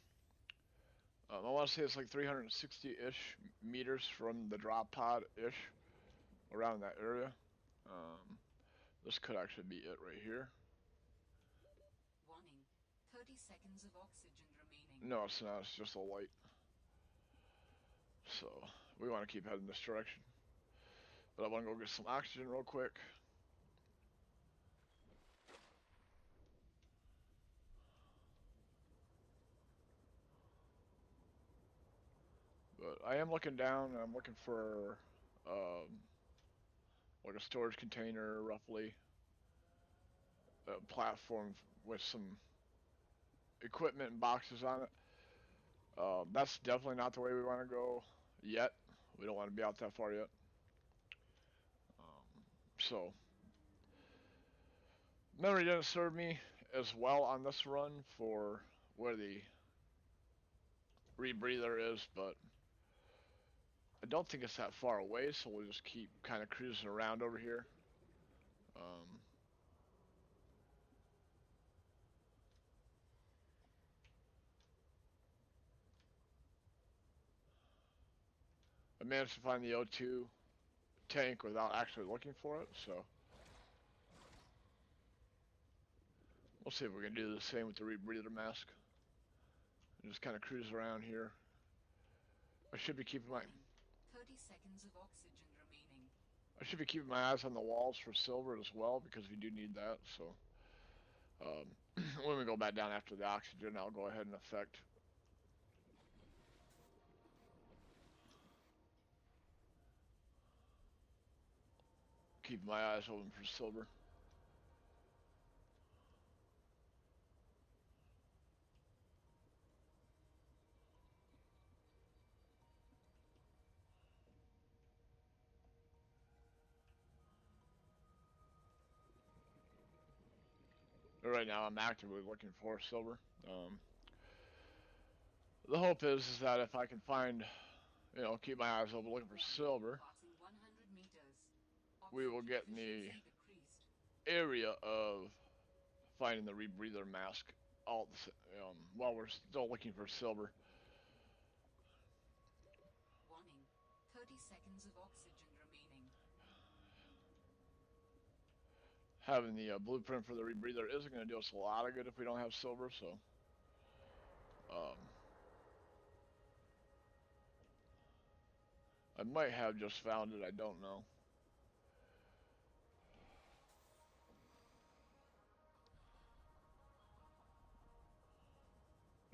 I want to say it's like 360-ish meters from the drop pod-ish. Around that area. This could actually be it right here. Warning. 30 seconds of oxygen remaining. No, it's not. It's just a light. So, we want to keep heading this direction. But I want to go get some oxygen real quick. But I am looking down, and I'm looking for like a storage container, roughly. A platform with some equipment and boxes on it. That's definitely not the way we want to go yet. We don't want to be out that far yet. So, memory didn't serve me as well on this run for where the rebreather is, but I don't think it's that far away, so we'll just keep kind of cruising around over here. I managed to find the O2 tank without actually looking for it, so we'll see if we can do the same with the rebreather mask. And just kind of cruise around here. I should be keeping my 30 seconds of oxygen remaining. I should be keeping my eyes on the walls for silver as well because we do need that. So when we go back down after the oxygen, I'll go ahead and affect. Keep my eyes open for silver. right now I'm actively looking for silver. The hope is that if I can find, keep my eyes open looking for Warning. silver, Passing 100 meters. we will Oxygen get in the efficiency decreased. area of finding the rebreather mask all while we're still looking for silver. Warning. 30 seconds of oxygen remaining. Having the blueprint for the rebreather isn't going to do us a lot of good if we don't have silver, so um, I might have just found it, I don't know.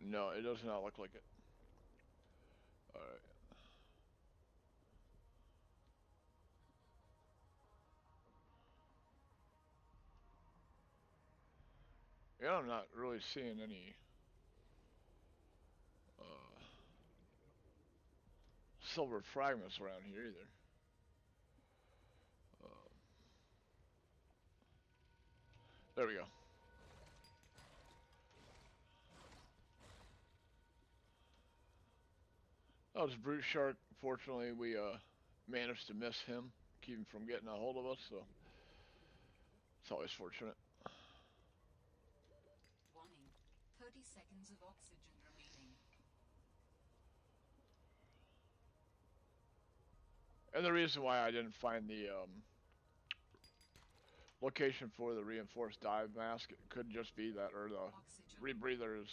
No, it does not look like it. Alright. Yeah, I'm not really seeing any silver fragments around here either. Uh, there we go. That was Brute Shark. Fortunately, we managed to miss him, keep him from getting a hold of us, so it's always fortunate. Warning. 30 seconds of oxygen remaining. And the reason why I didn't find the location for the reinforced dive mask could just be that, or the Oxygen. rebreathers,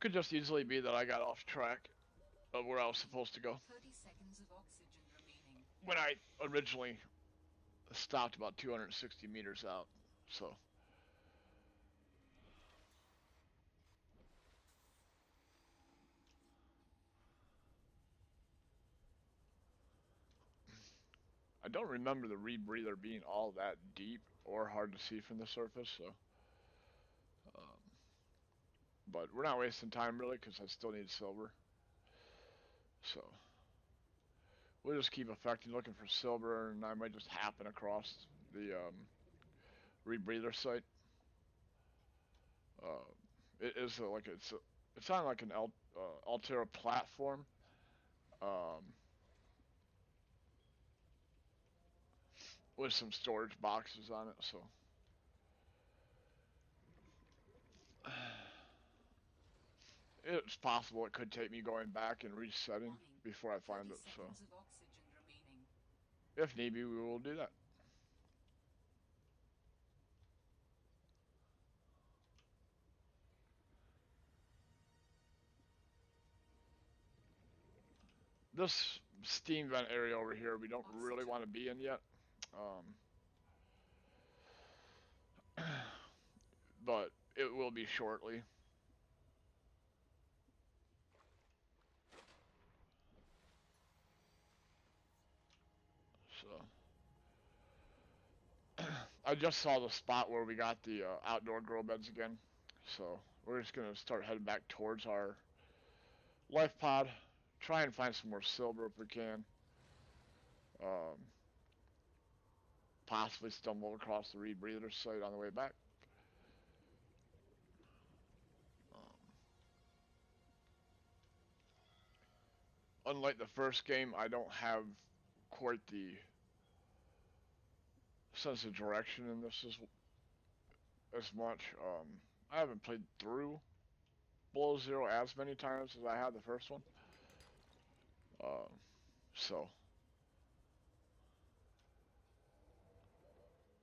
could just easily be that I got off track of where I was supposed to go 30 seconds of oxygen remaining. when I originally stopped about 260 meters out. So I don't remember the rebreather being all that deep or hard to see from the surface. So, um, but we're not wasting time really because I still need silver. So we'll just keep affecting, looking for silver, and I might just happen across the rebreather site. Uh, it is like it's on like an Altera platform. Um, with some storage boxes on it, so it's possible it could take me going back and resetting Warning. before I 30 find it. So seconds of oxygen remaining. if need be, we will do that. This steam vent area over here, we don't really want to be in yet. But it will be shortly. So I just saw the spot where we got the outdoor grow beds again. So we're just gonna start heading back towards our life pod. Try and find some more silver if we can. Um, Possibly stumble across the rebreather site on the way back. Um, Unlike the first game, I don't have quite the sense of direction in this as much. I haven't played through Below Zero as many times as I had the first one. Uh, so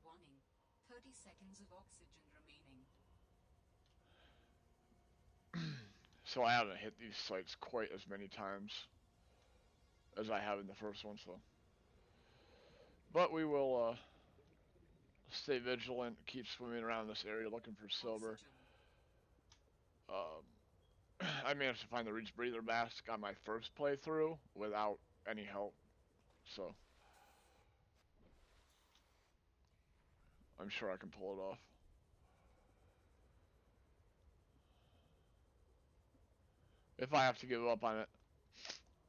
Warning. 30 seconds of oxygen remaining. so I haven't hit these sites quite as many times as I have in the first one. So, but we will stay vigilant, keep swimming around this area looking for silver. Oxygen. I managed to find the Reach Breather mask on my first playthrough without any help, so I'm sure I can pull it off. If I have to give up on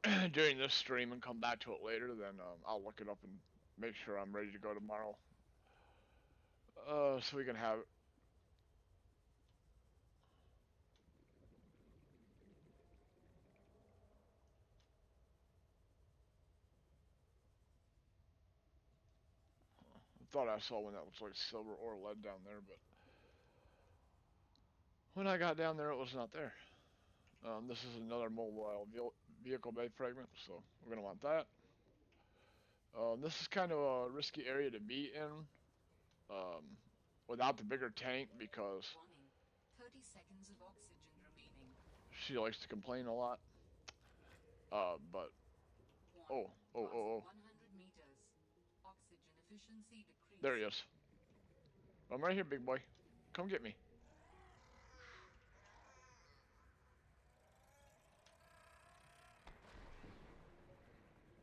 it during this stream and come back to it later, then I'll look it up and make sure I'm ready to go tomorrow. So we can have. I thought I saw one that looks like silver or lead down there, but when I got down there, it was not there. This is another mobile vehicle bay fragment, so we're gonna want that. This is kind of a risky area to be in um, without the bigger tank because Warning. 30 seconds of oxygen remaining. she likes to complain a lot. But Warning. Past oh, 100 meters. Oxygen efficiency there he decreasing. is. I'm right here, big boy. Come get me.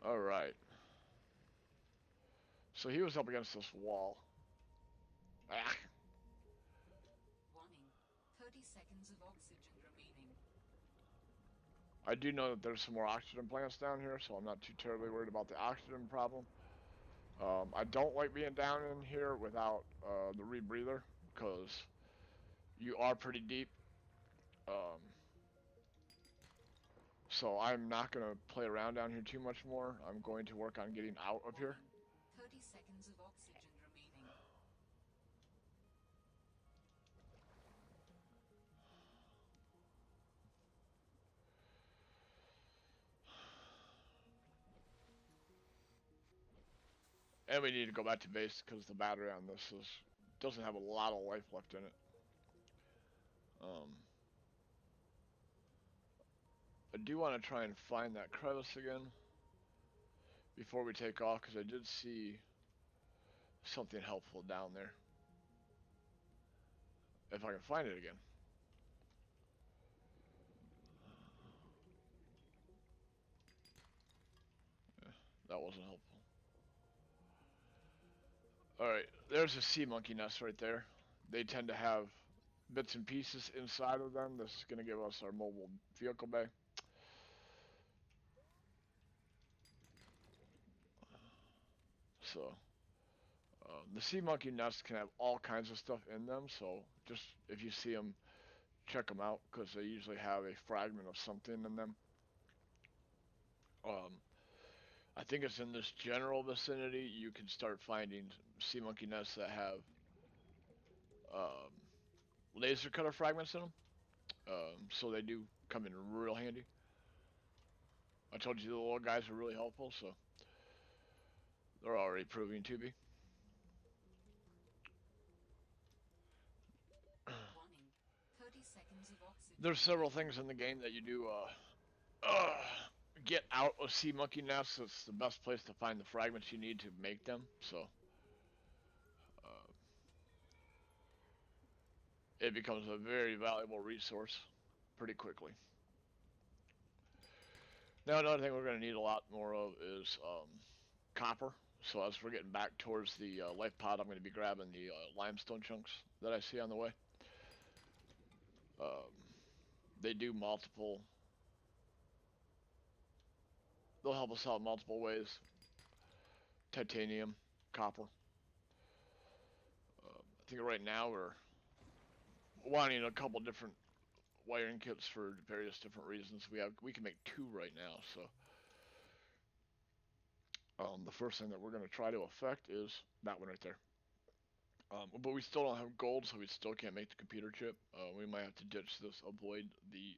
All right. So he was up against this wall. Ah, Warning. 30 seconds of oxygen remaining. I do know that there's some more oxygen plants down here, so I'm not too terribly worried about the oxygen problem. I don't like being down in here without the rebreather because you are pretty deep. Um, so I'm not going to play around down here too much more. I'm going to work on getting out of here. Warning. 30 seconds of oxygen remaining. And we need to go back to base because the battery on this doesn't have a lot of life left in it. I do want to try and find that crevice again before we take off because I did see something helpful down there. If I can find it again. That wasn't helpful. Alright, there's a sea monkey nest right there. They tend to have bits and pieces inside of them. This is going to give us our mobile vehicle bay. So, the sea monkey nests can have all kinds of stuff in them. So, just if you see them, check them out because they usually have a fragment of something in them. Um, I think it's in this general vicinity you can start finding sea monkey nests that have um, laser cutter fragments in them. So they do come in real handy. I told you the little guys are really helpful, so they're already proving to be. Warning. 30 seconds of oxygen There's several remaining. things in the game that you do uh, get out of sea monkey nests. It's the best place to find the fragments you need to make them. So uh, it becomes a very valuable resource pretty quickly. Now another thing we're going to need a lot more of is copper. So as we're getting back towards the life pod, I'm going to be grabbing the limestone chunks that I see on the way. Um, they do multiple. They'll help us out multiple ways. Titanium, copper. I think right now we're wanting a couple different wiring kits for various different reasons. We can make two right now. So the first thing that we're going to try to affect is that one right there. But we still don't have gold, so we still can't make the computer chip. We might have to ditch this, avoid the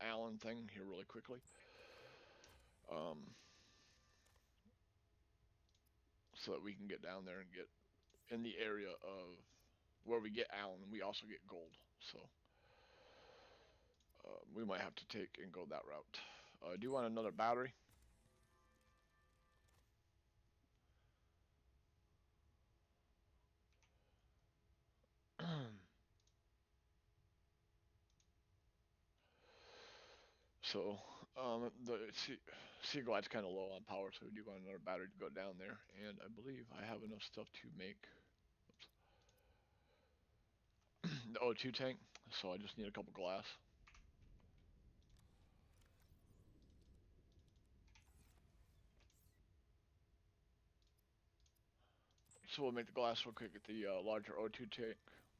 Allen thing here really quickly. So that we can get down there and get in the area of where we get Allen, we also get gold. So we might have to take and go that route. I do want another battery. So the sea glide's kind of low on power, so we do want another battery to go down there. And I believe I have enough stuff to make the O2 tank, so I just need a couple glass. So we'll make the glass real quick at the larger O2 tank,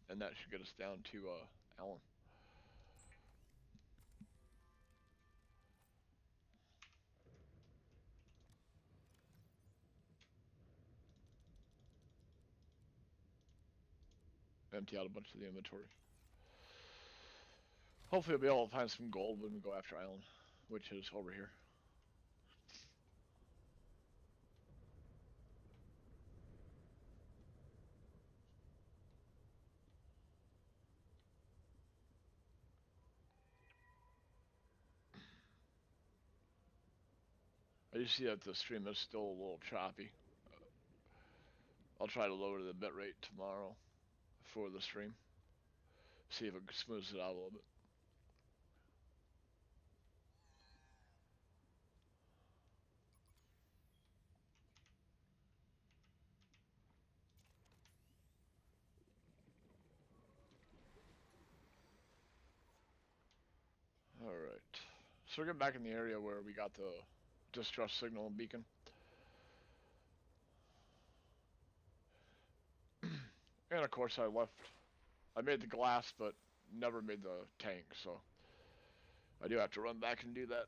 and that should get us down to Allen. Empty out a bunch of the inventory. Hopefully we'll be able to find some gold when we go after Island, which is over here. I just see that the stream is still a little choppy. I'll try to lower the bitrate tomorrow for the stream. See if it smooths it out a little bit. Alright. So we're getting back in the area where we got the distress signal and beacon. And of course I made the glass, but never made the tank, so I do have to run back and do that.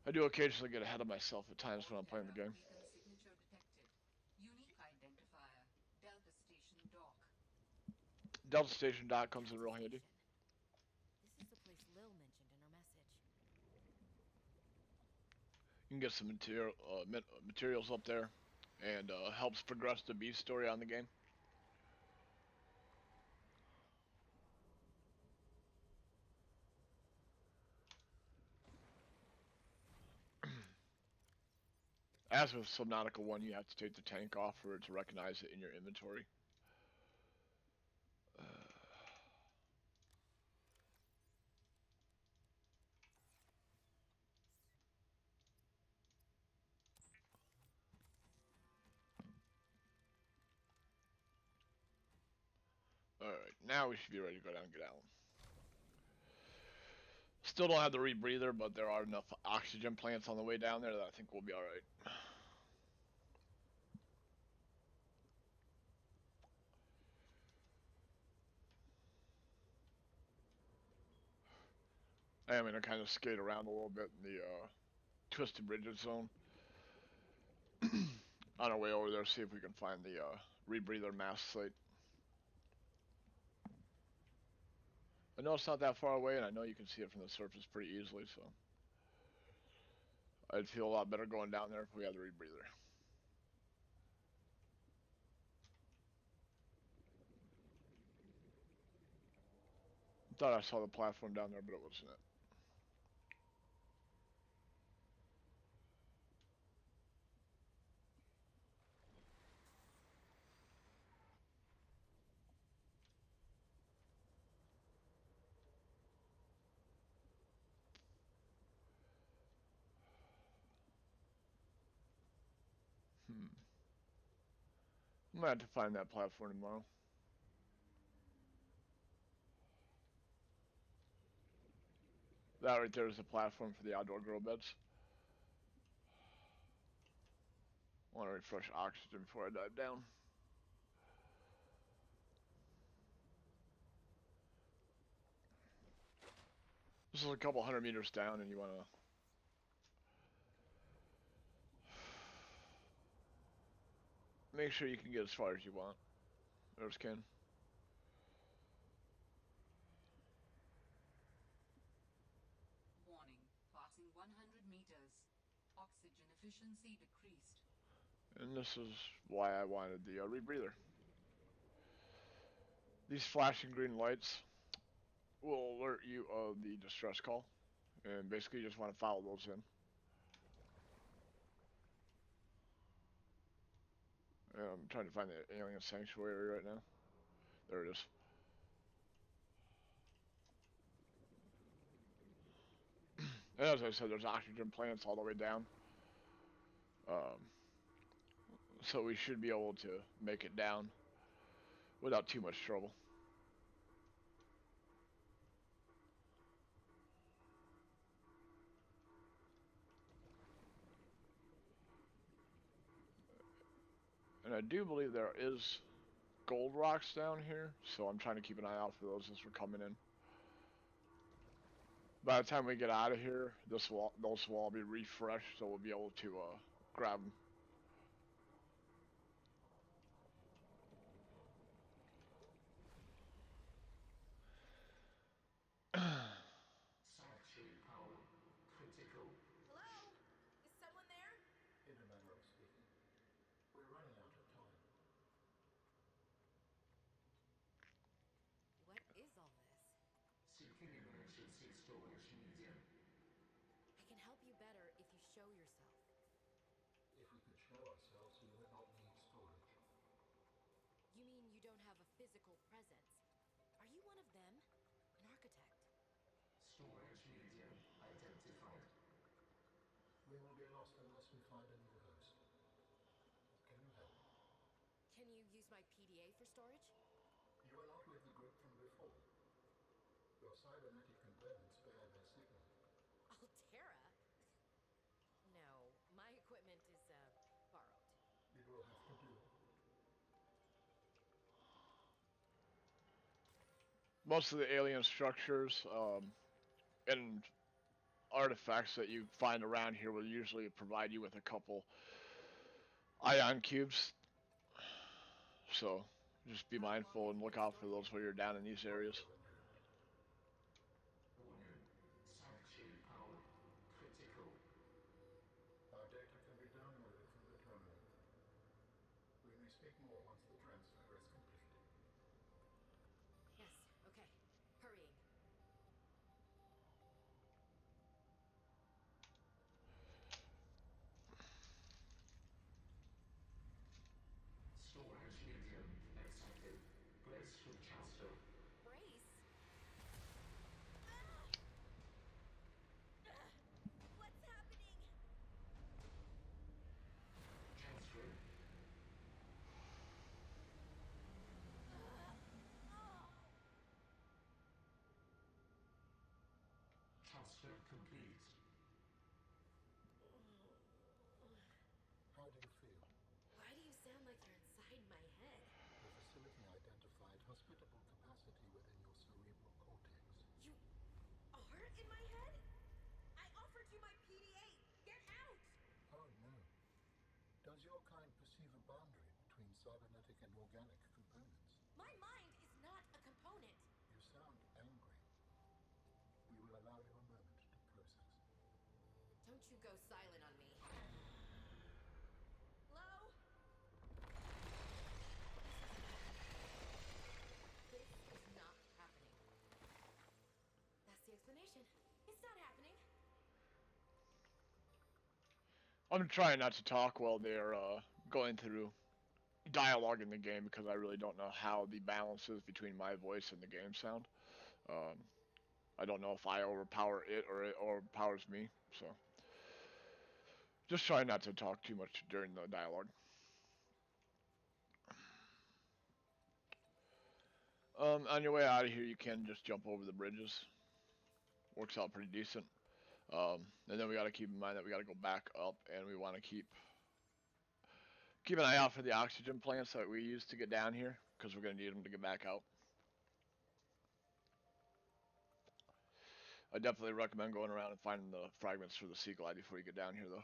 I do occasionally get ahead of myself at times when I'm playing the game. Beacon signature detected. Unique identifier. Delta Station Dock. Delta Station Dock comes in real handy. This is the place Lil mentioned in her message. You can get some materials up there, and helps progress the B story on the game. As with Subnautica 1, you have to take the tank off for it to recognize it in your inventory. Alright, now we should be ready to go down and get out. Still don't have the rebreather, but there are enough oxygen plants on the way down there that I think we'll be alright. I am going to kind of skate around a little bit in the Twisted Bridges zone. On our way over there, see if we can find the rebreather mask site. I know it's not that far away, and I know you can see it from the surface pretty easily, so I'd feel a lot better going down there if we had the rebreather. Thought I saw the platform down there, but it wasn't it. I'm gonna have to find that platform tomorrow. That right there is the platform for the outdoor grow beds. I want to refresh oxygen before I dive down. This is a couple 100 meters down, and you want to make sure you can get as far as you want. There's Ken. Warning. Passing 100 meters. Oxygen efficiency decreased. And this is why I wanted the rebreather. These flashing green lights will alert you of the distress call, and basically you just want to follow those in. I'm trying to find the alien sanctuary right now. There it is. And as I said, there's oxygen plants all the way down. so we should be able to make it down without too much trouble. And I do believe there is gold rocks down here, so I'm trying to keep an eye out for those as we're coming in. By the time we get out of here, those will all be refreshed, so we'll be able to grab them. Sanctuary power critical. Hello? Is someone there? Intermediary speaking. We're running out of time. What is all this? Seeking emergency storage medium. I can help you better if you show yourself. If we could show ourselves, we would not need storage. You mean you don't have a physical presence? Are you one of them? An architect? Storage medium identified. We will be lost unless we find a new host. Can you help? Can you use my PDA for storage? You are not with the group from before. Your cybernetic components bear their signal. Altera? No, my equipment is, borrowed. It will have to do. Most of the alien structures and artifacts that you find around here will usually provide you with a couple ion cubes. So just be mindful and look out for those while you're down in these areas. Warning. Sanctuary power critical. Our data can be downloaded from the terminal. We may speak more once the transfer is complete. Yes, okay. Hurrying. Storage medium accepted. Brace for transfer. Brace? What's happening? Transfer. Transfer complete. How do you feel? Why do you sound like you're inside my head? The facility identified hospitable capacity within your cerebral cortex. You are in my head? I offered you my PDA! Get out! Oh no. Does your kind perceive a boundary between cybernetic and organic components? My mind is not a component! You sound angry. We will allow you a moment to process. Don't you go silent on me. Hello? This is not happening. That's the explanation. It's not happening. I'm trying not to talk while they're going through dialogue in the game because I really don't know how the balance is between my voice and the game sound. I don't know if I overpower it or it overpowers me, so just try not to talk too much during the dialogue. On your way out of here, you can just jump over the bridges. Works out pretty decent. And then we got to keep in mind that we got to go back up, and we want to keep an eye out for the oxygen plants that we use to get down here, because we're going to need them to get back out. I definitely recommend going around and finding the fragments for the sea glide before you get down here, though.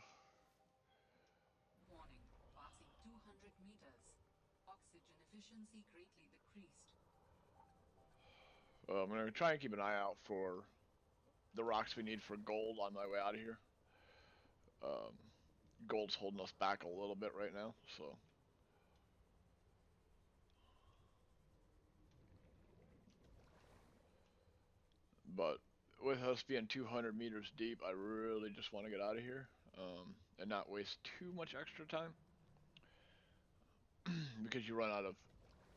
Warning. Passing 200 meters. Oxygen efficiency greatly decreased. I'm going to try and keep an eye out for the rocks we need for gold on my way out of here. Gold's holding us back a little bit right now, so. But with us being 200 meters deep, I really just want to get out of here and not waste too much extra time because you run out of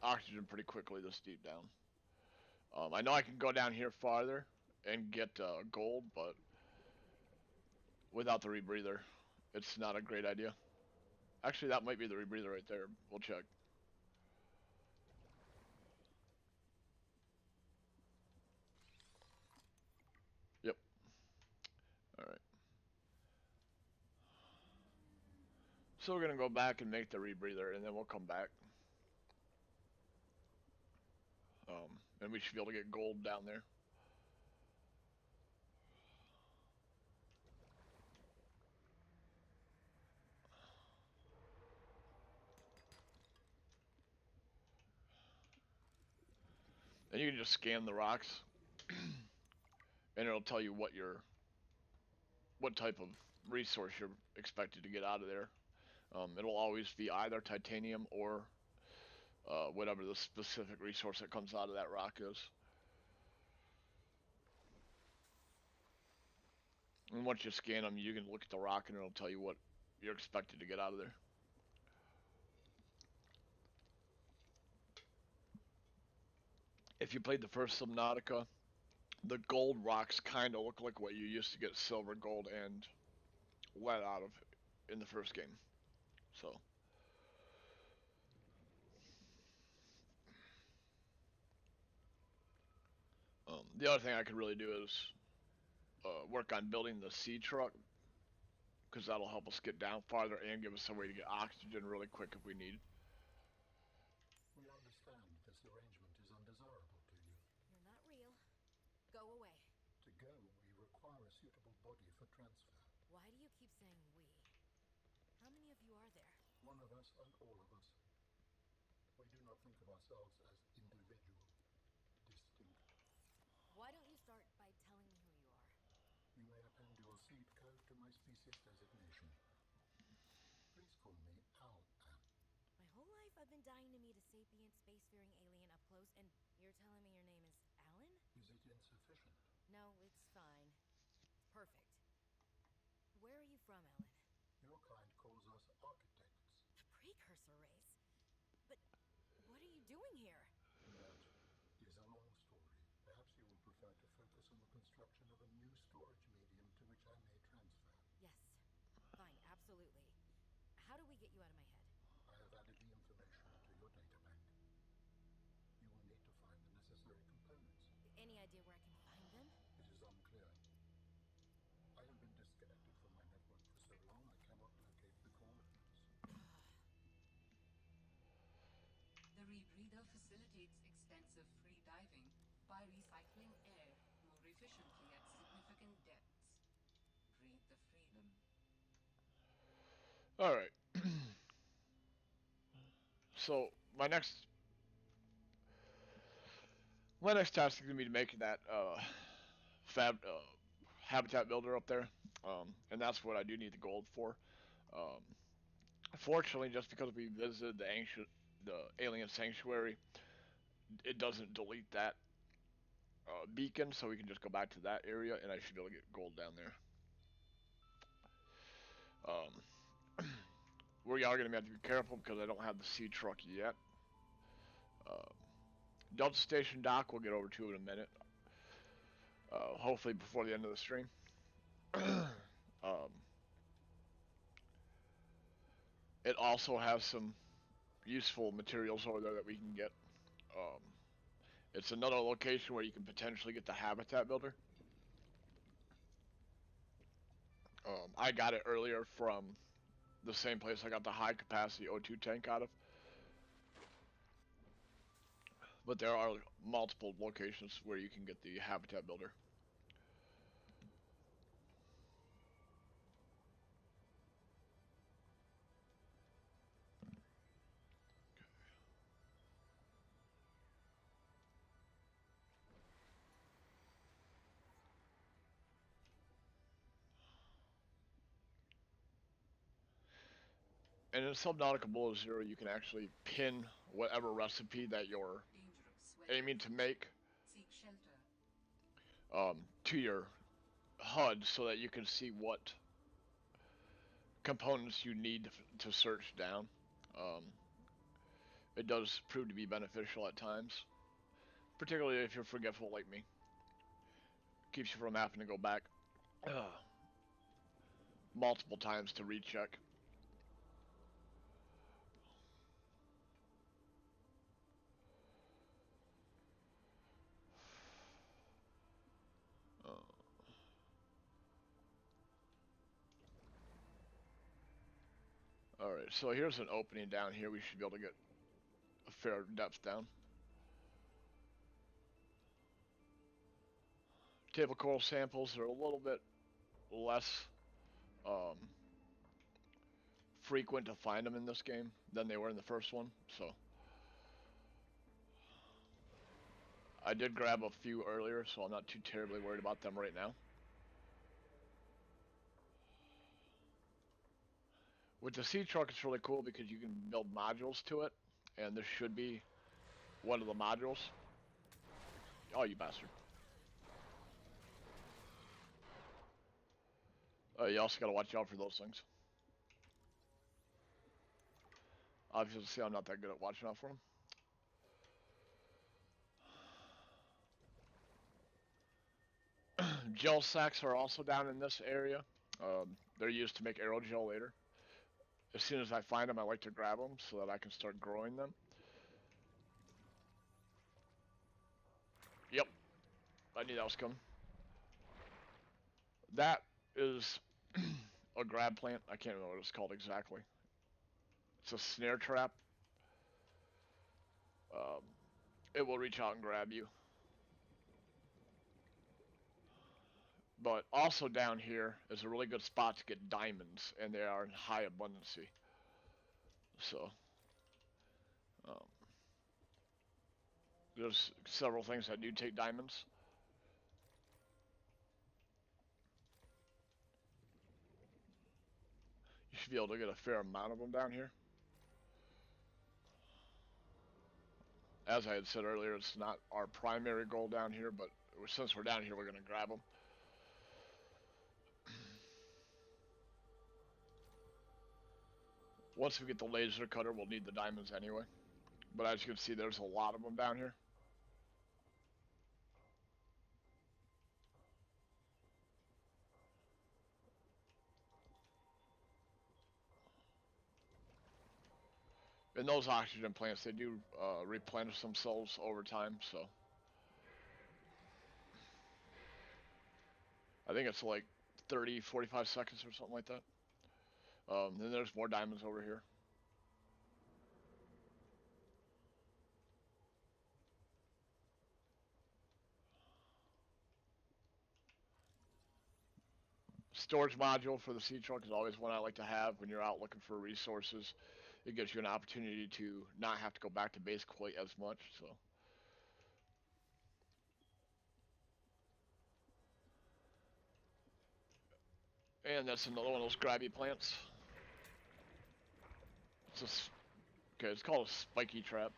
oxygen pretty quickly this deep down. I know I can go down here farther and get gold, but without the rebreather, it's not a great idea. Actually, that might be the rebreather right there. We'll check. Yep. Alright. So we're gonna go back and make the rebreather, and then we'll come back. And we should be able to get gold down there. And you can just scan the rocks, and it'll tell you what type of resource you're expected to get out of there. It'll always be either titanium or whatever the specific resource that comes out of that rock is. And once you scan them, you can look at the rock and it'll tell you what you're expected to get out of there. If you played the first Subnautica, the gold rocks kind of look like what you used to get silver, gold, and lead out of in the first game. So, the other thing I could really do is work on building the sea truck, because that'll help us get down farther and give us a way to get oxygen really quick if we need. We understand this arrangement is undesirable to you. You're not real. Go away. To go, we require a suitable body for transfer. Why do you keep saying we? How many of you are there? One of us and all of us. We do not think of ourselves as individual, distinct. Why don't you start by telling me who you are? You may append your seed code to my species designation. Please call me Al. My whole life I've been dying to meet a sapient, spacefaring alien up close, and you're telling me your name is Alan? Is it insufficient? No, it's fine. It's perfect. Where are you from, Alan? Your kind calls us architects. The precursor race. But what are you doing here? That is a long story. Perhaps you will prefer to focus on the construction of a new storage medium to which I may transfer. Yes. Fine, absolutely. How do we get you out of my head? I have added the information to your data bank. You will need to find the necessary components. Any idea where I can find them? It is unclear. I have been disconnected from my network for so long I cannot locate the coordinates. The rebreather facilitates extensive free diving by recycling air more efficiently at significant depths. Breathe the freedom. All right. So my next task is gonna be to make that habitat builder up there, and that's what I do need the gold for. Um, Fortunately, just because we visited the alien sanctuary, it doesn't delete that beacon, so we can just go back to that area, and I should be able to get gold down there. We are going to have to be careful because I don't have the sea truck yet. Delta Station Dock, we'll get over to in a minute. Hopefully before the end of the stream. It also has some useful materials over there that we can get. Um, it's another location where you can potentially get the habitat builder. I got it earlier from the same place I got the high capacity O2 tank out of. But there are multiple locations where you can get the habitat builder. And in Subnautica Below Zero, you can actually pin whatever recipe that you're Dangerous. aiming to make Seek shelter. to your HUD so that you can see what components you need to search down. Um, it does prove to be beneficial at times, particularly if you're forgetful like me. Keeps you from having to go back multiple times to recheck. Alright, so here's an opening down here. We should be able to get a fair depth down. Table coral samples are a little bit less um, frequent to find them in this game than they were in the first one, so I did grab a few earlier, so I'm not too terribly worried about them right now. With the sea truck, it's really cool because you can build modules to it, and this should be one of the modules. Oh, you bastard. You also gotta watch out for those things. Obviously, I'm not that good at watching out for them. Gel sacks are also down in this area. They're used to make aerogel later. As soon as I find them, I like to grab them so that I can start growing them. Yep, I knew that was coming. That is a grab plant. I can't remember what it's called exactly. It's a snare trap. Um, it will reach out and grab you. But also down here is a really good spot to get diamonds, and they are in high abundancy. So, um, there's several things that do take diamonds. You should be able to get a fair amount of them down here. As I had said earlier, it's not our primary goal down here, but since we're down here, we're going to grab them. Once we get the laser cutter, we'll need the diamonds anyway. But as you can see, there's a lot of them down here. And those oxygen plants, they do replenish themselves over time, so. I think it's like 30, 45 seconds or something like that. Then there's more diamonds over here. Storage module for the sea truck is always one I like to have when you're out looking for resources. It gives you an opportunity to not have to go back to base quite as much, so. And that's another one of those grabby plants. Okay, it's called a spiky trap.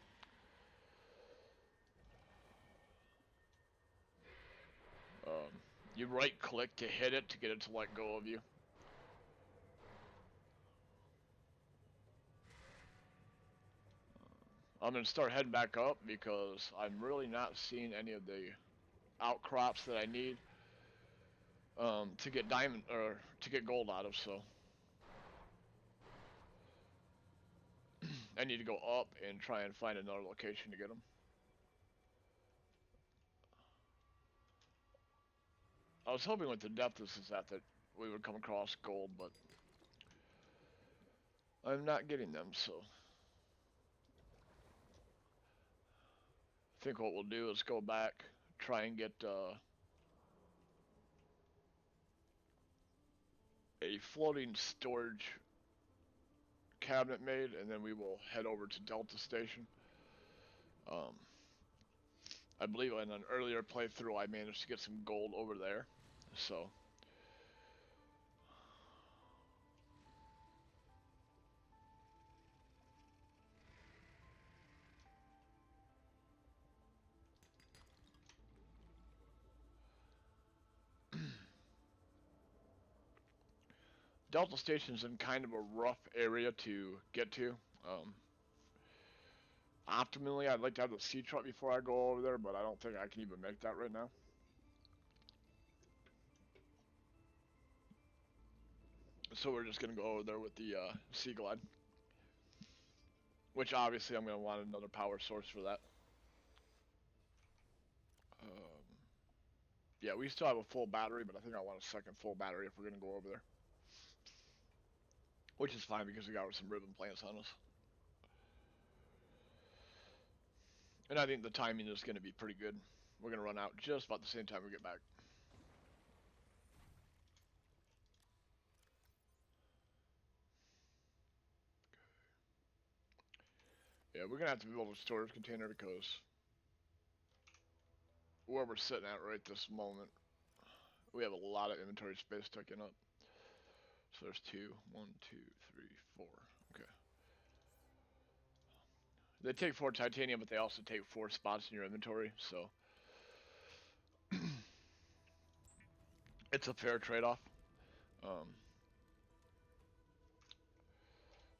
You right click to hit it to get it to let go of you. I'm going to start heading back up because I'm really not seeing any of the outcrops that I need to get diamond or to get gold out of, so I need to go up and try and find another location to get them. I was hoping with the depth this is at that we would come across gold, but I'm not getting them, so I think what we'll do is go back, try and get a floating storage cabinet made, and then we will head over to Delta Station. I believe in an earlier playthrough I managed to get some gold over there, so Delta Station's in kind of a rough area to get to. Optimally, I'd like to have the sea truck before I go over there, but I don't think I can even make that right now. So we're just gonna go over there with the Sea Glide, which obviously I'm gonna want another power source for that. Yeah, we still have a full battery, but I think I want a second full battery if we're gonna go over there. which is fine because we got some ribbon plants on us. And I think the timing is going to be pretty good. We're going to run out just about the same time we get back. Yeah, we're going to have to build a storage container because where we're sitting at right this moment, we have a lot of inventory space taken up. So there's 2, 1, 2, 3, 4. Okay. They take 4 titanium, but they also take 4 spots in your inventory, so it's a fair trade-off. Um,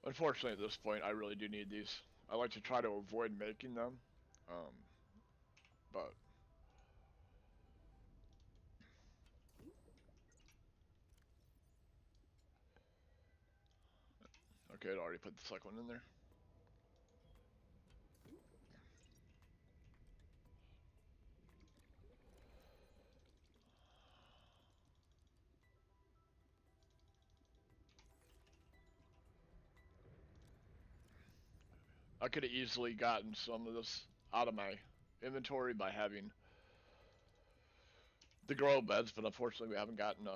Unfortunately, at this point, I really do need these. I like to try to avoid making them, but okay, I'd already put the second one in there. I could have easily gotten some of this out of my inventory by having the grow beds, but unfortunately, we haven't gotten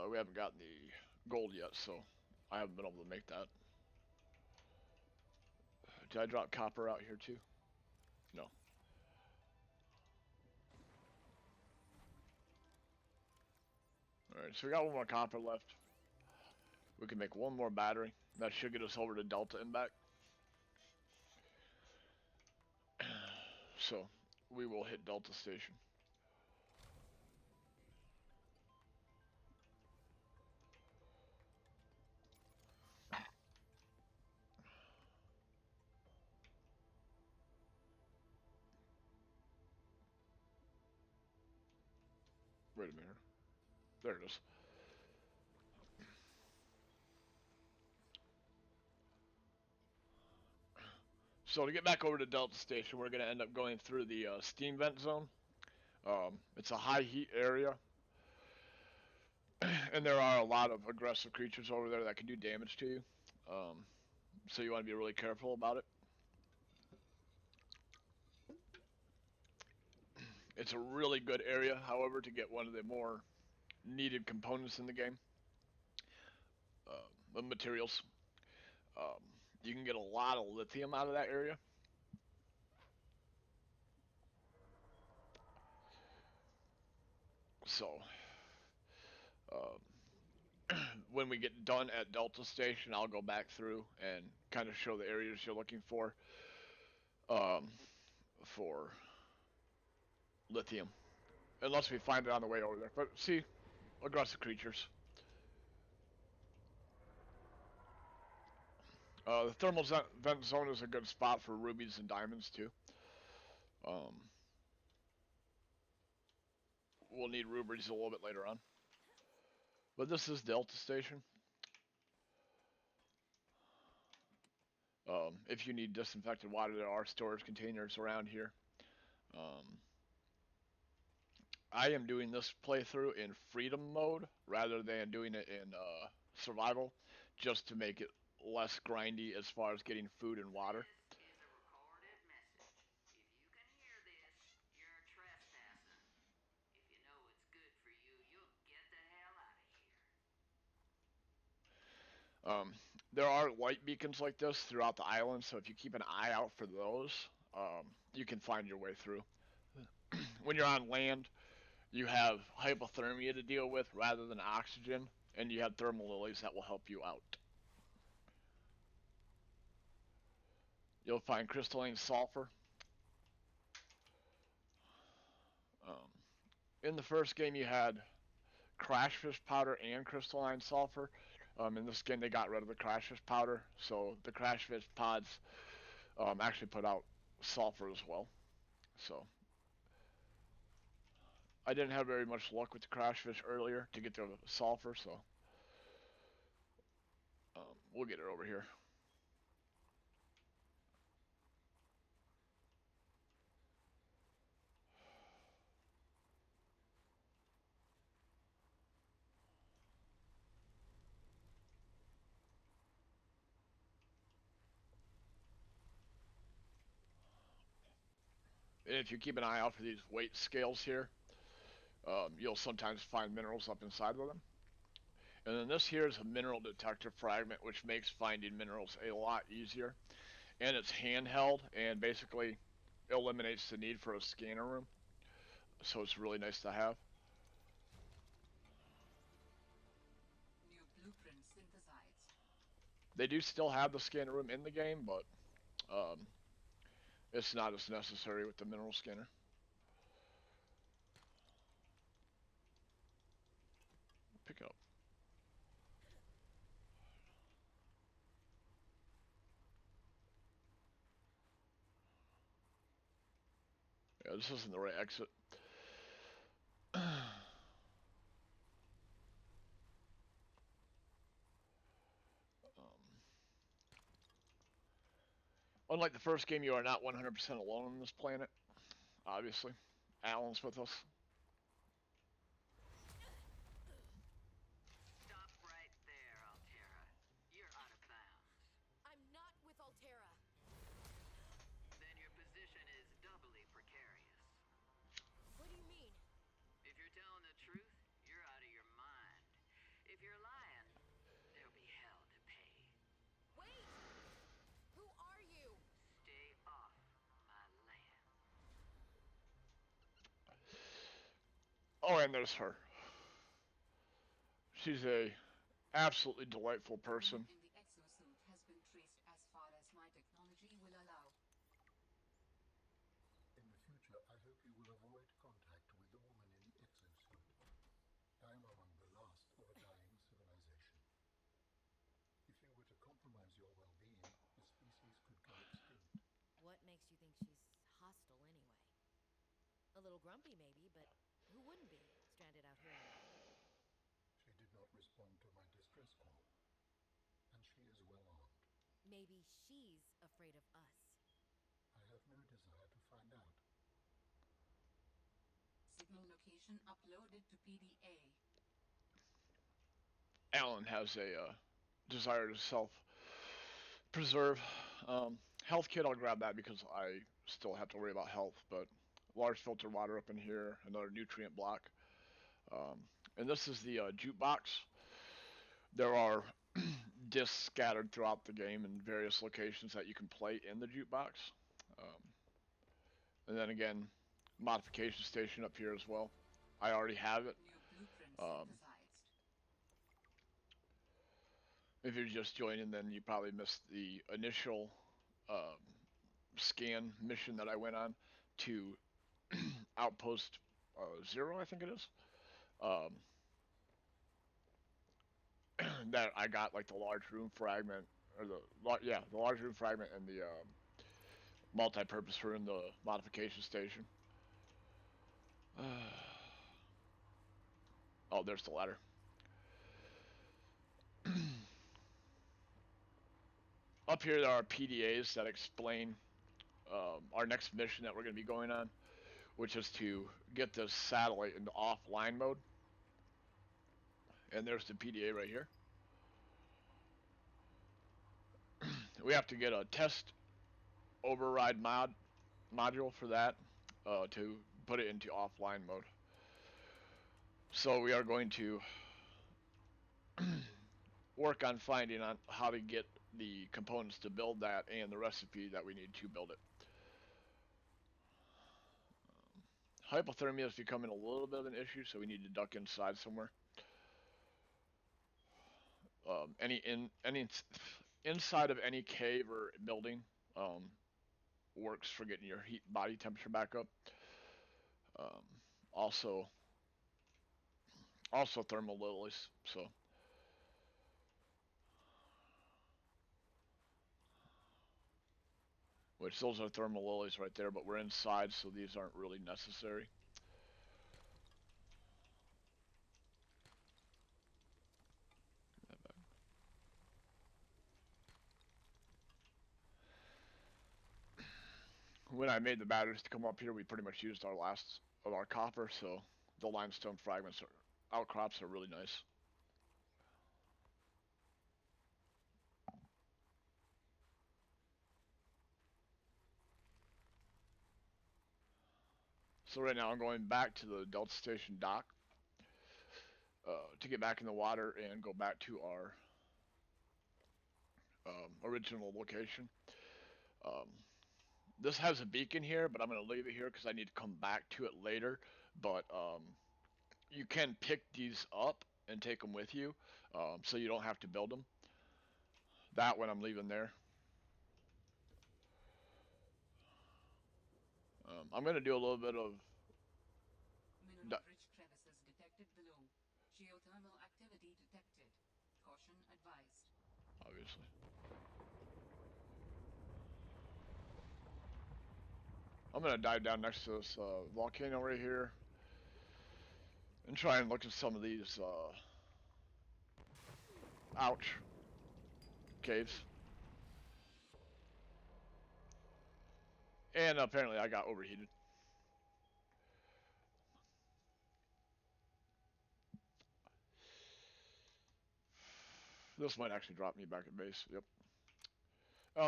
we haven't gotten the gold yet, so I haven't been able to make that. Did I drop copper out here too? No. Alright, so we got one more copper left. We can make one more battery. That should get us over to Delta and back. So, we will hit Delta Station. Wait a minute. There it is. So to get back over to Delta Station, we're going to end up going through the steam vent zone. It's a high heat area, and there are a lot of aggressive creatures over there that can do damage to you. So you want to be really careful about it. It's a really good area, however, to get one of the more needed components in the game. The materials. Um, you can get a lot of lithium out of that area. So, when we get done at Delta Station, I'll go back through and kind of show the areas you're looking um, for lithium. Unless we find it on the way over there. But see, aggressive creatures. The thermal vent zone is a good spot for rubies and diamonds too. Um, we'll need rubies a little bit later on. But this is Delta Station. If you need disinfected water, there are storage containers around here. I am doing this playthrough in freedom mode rather than doing it in survival, just to make it less grindy as far as getting food and water. This is a recorded message. If you can hear this, you're trespassing. If you know what's good for you, you'll get the hell out of here. There are light beacons like this throughout the island, so if you keep an eye out for those, you can find your way through. When you're on land, you have hypothermia to deal with rather than oxygen, and you have thermal lilies that will help you out. You'll find crystalline sulfur. In the first game, you had crashfish powder and crystalline sulfur. In this game, they got rid of the crashfish powder, so the crashfish pods actually put out sulfur as well. So I didn't have very much luck with the crashfish earlier to get the sulfur, so we'll get it over here. And if you keep an eye out for these weight scales here, you'll sometimes find minerals up inside of them. And then this here is a mineral detector fragment, which makes finding minerals a lot easier. And it's handheld and basically eliminates the need for a scanner room. So it's really nice to have. New blueprint synthesized. They do still have the scanner room in the game, but it's not as necessary with the mineral scanner. Pick it up. Yeah, this isn't the right exit. Unlike the first game, you are not 100% alone on this planet. Obviously, Alan's with us. Stop right there, Altera. You're out of bounds. I'm not with Altera. Then your position is doubly precarious. What do you mean? If you're telling the truth, you're out of your mind. If you're lying, there'll be hell to pay. Wait! Who are you? Stay off my land. Oh, and there's her. She's a absolutely delightful person. In the exosuit has been traced as far as my technology will allow. In the future, I hope you will avoid contact with the woman in the exosuit. I am among the last of a dying civilization. If you were to compromise your well-being, the species could go extinct. What makes you think she's hostile anyway? A little grumpy maybe, but who wouldn't be, stranded out here alone? She did not respond to my distress call, and she is well armed. Maybe she's afraid of us. I have no desire to find out. Signal location uploaded to PDA. Alan has a desire to self-preserve. Health kit, I'll grab that because I still have to worry about health. But large filtered water up in here, another nutrient block. And this is the jukebox. There are discs scattered throughout the game in various locations that you can play in the jukebox. Um, and then again, modification station up here as well. I already have it. New blueprint Um, synthesized. if you're just joining, then you probably missed the initial um, scan mission that I went on to Outpost 0, I think it is. Um, that I got like the large room fragment, or the large room fragment and the multi-purpose room, the modification station. Oh, there's the ladder. Up here there are PDAs that explain our next mission that we're going to be going on, which is to get this satellite into offline mode. And there's the PDA right here. We have to get a test override module for that to put it into offline mode. So we are going to work on finding on how to get the components to build that and the recipe that we need to build it. Hypothermia is becoming a little bit of an issue, so we need to duck inside somewhere. Any inside of any cave or building works for getting your body temperature back up. Um, also, thermal lilies. So, which those are thermal lilies right there, but we're inside, so these aren't really necessary. When I made the batteries to come up here, we pretty much used our last of our copper, so the limestone fragments outcrops are really nice. So right now I'm going back to the Delta Station dock to get back in the water and go back to our original location. Um, this has a beacon here, but I'm going to leave it here because I need to come back to it later. But you can pick these up and take them with you, so you don't have to build them. That one I'm leaving there. I'm going to do a little bit of Mineral-rich crevices detected below. Geothermal activity detected. Caution advised. obviously. I'm gonna dive down next to this volcano right here and try and look at some of these ouch caves. And apparently I got overheated. This might actually drop me back at base. Yep.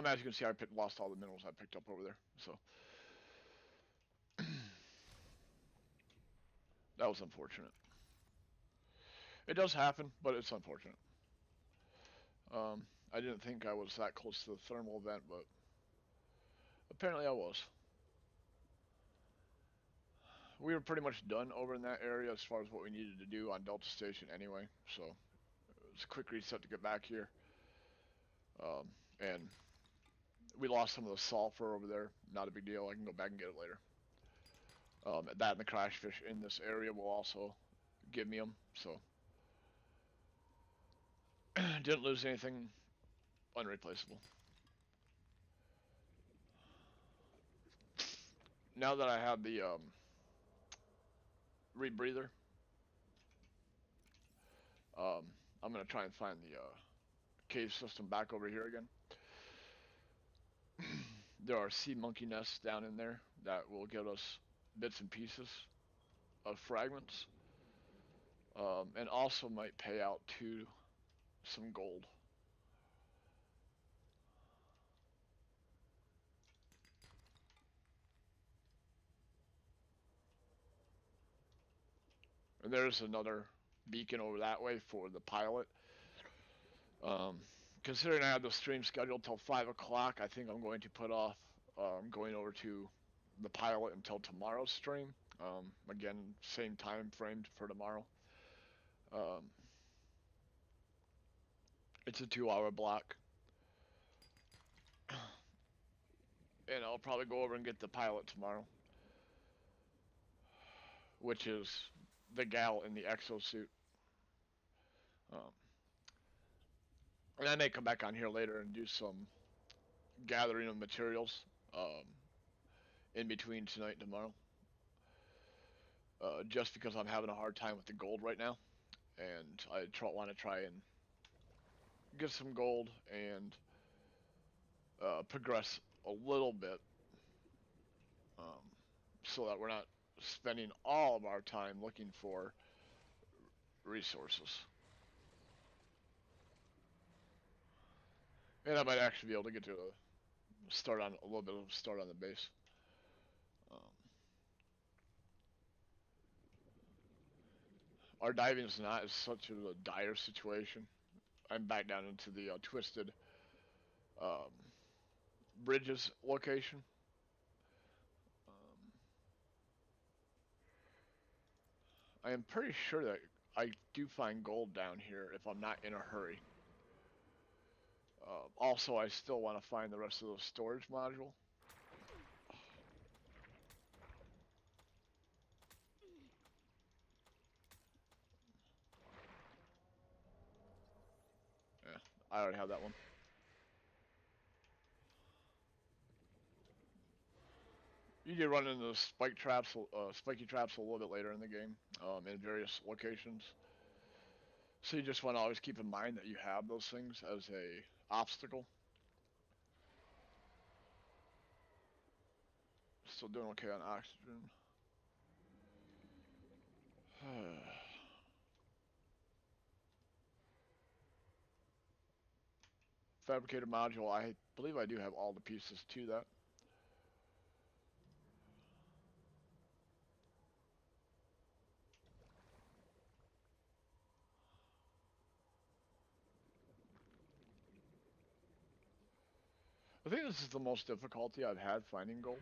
As you can see, lost all the minerals I picked up over there. So that was unfortunate. It does happen, but it's unfortunate. I didn't think I was that close to the thermal event, but apparently I was. We were pretty much done over in that area as far as what we needed to do on Delta Station anyway. So it's a quick reset to get back here. And we lost some of the sulfur over there. Not a big deal. I can go back and get it later. That and the crash fish in this area will also give me them. So didn't lose anything unreplaceable. Now that I have the rebreather, um, I'm gonna try and find the cave system back over here again. There are sea monkey nests down in there that will give us bits and pieces of fragments, and also might pay out to some gold. And there's another beacon over that way for the pilot. Um, Considering I have the stream scheduled till 5 o'clock, I think I'm going to put off going over to the pilot until tomorrow's stream. Again, same time frame for tomorrow. Um, it's a 2 hour block. And I'll probably go over and get the pilot tomorrow, which is the gal in the exosuit. Um, and I may come back on here later and do some gathering of materials in between tonight and tomorrow. Just because I'm having a hard time with the gold right now, and I want to try and get some gold and progress a little bit, um, so that we're not spending all of our time looking for resources. And I might actually be able to get to start on a little bit of start on the base. Um, our diving is not as such a dire situation. I'm back down into the twisted um, bridges location. Um, I am pretty sure that I do find gold down here if I'm not in a hurry. Also, I still want to find the rest of the storage module. Yeah, I already have that one. You can run into spiky traps a little bit later in the game, in various locations. So you just want to always keep in mind that you have those things as a obstacle. Still doing okay on oxygen. Fabricator module, I believe I do have all the pieces to that. I think this is the most difficulty I've had finding gold.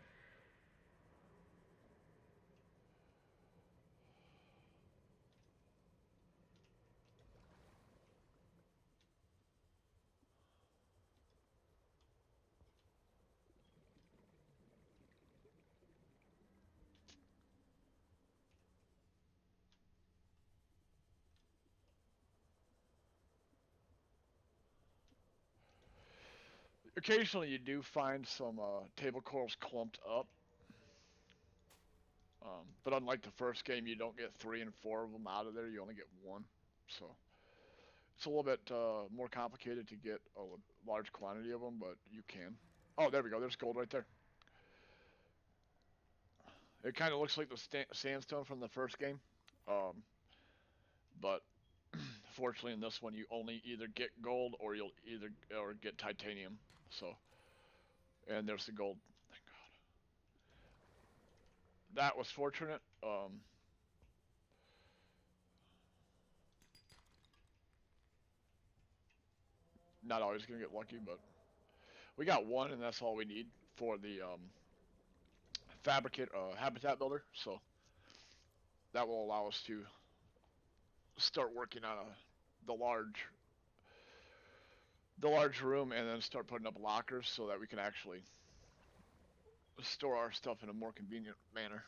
Occasionally you do find some table corals clumped up. But unlike the first game, you don't get 3 and 4 of them out of there. You only get 1. So it's a little bit more complicated to get a large quantity of them, but you can. Oh, there we go. There's gold right there. It kind of looks like the sandstone from the first game. But fortunately in this one you only either get gold or you'll either or get titanium. So, and there's the gold. Thank God. That was fortunate. Not always gonna get lucky, but we got 1, and that's all we need for the fabricate habitat builder. So that will allow us to start working on the large room, and then start putting up lockers so that we can actually store our stuff in a more convenient manner.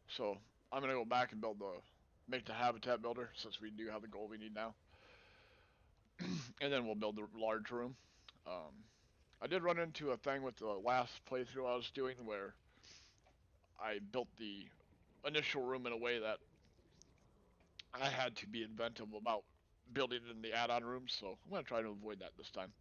So I'm gonna go back and make the habitat builder since we do have the gold we need now, and then we'll build the large room. Um, I did run into a thing with the last playthrough I was doing where I built the initial room in a way that I had to be inventive about building it in the add-on room, so I'm gonna try to avoid that this time.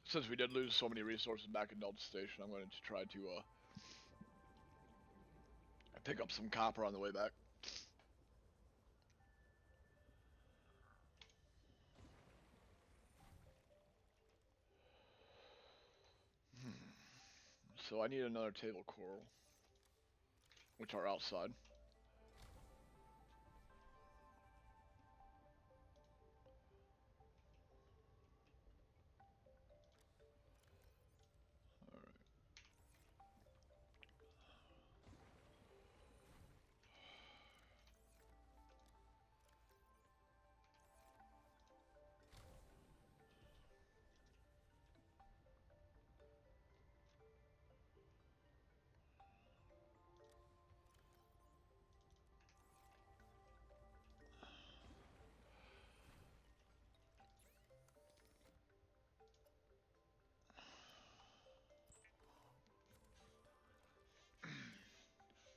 Since we did lose so many resources back in Delta Station, I'm going to try to pick up some copper on the way back. So I need another table coral, which are outside.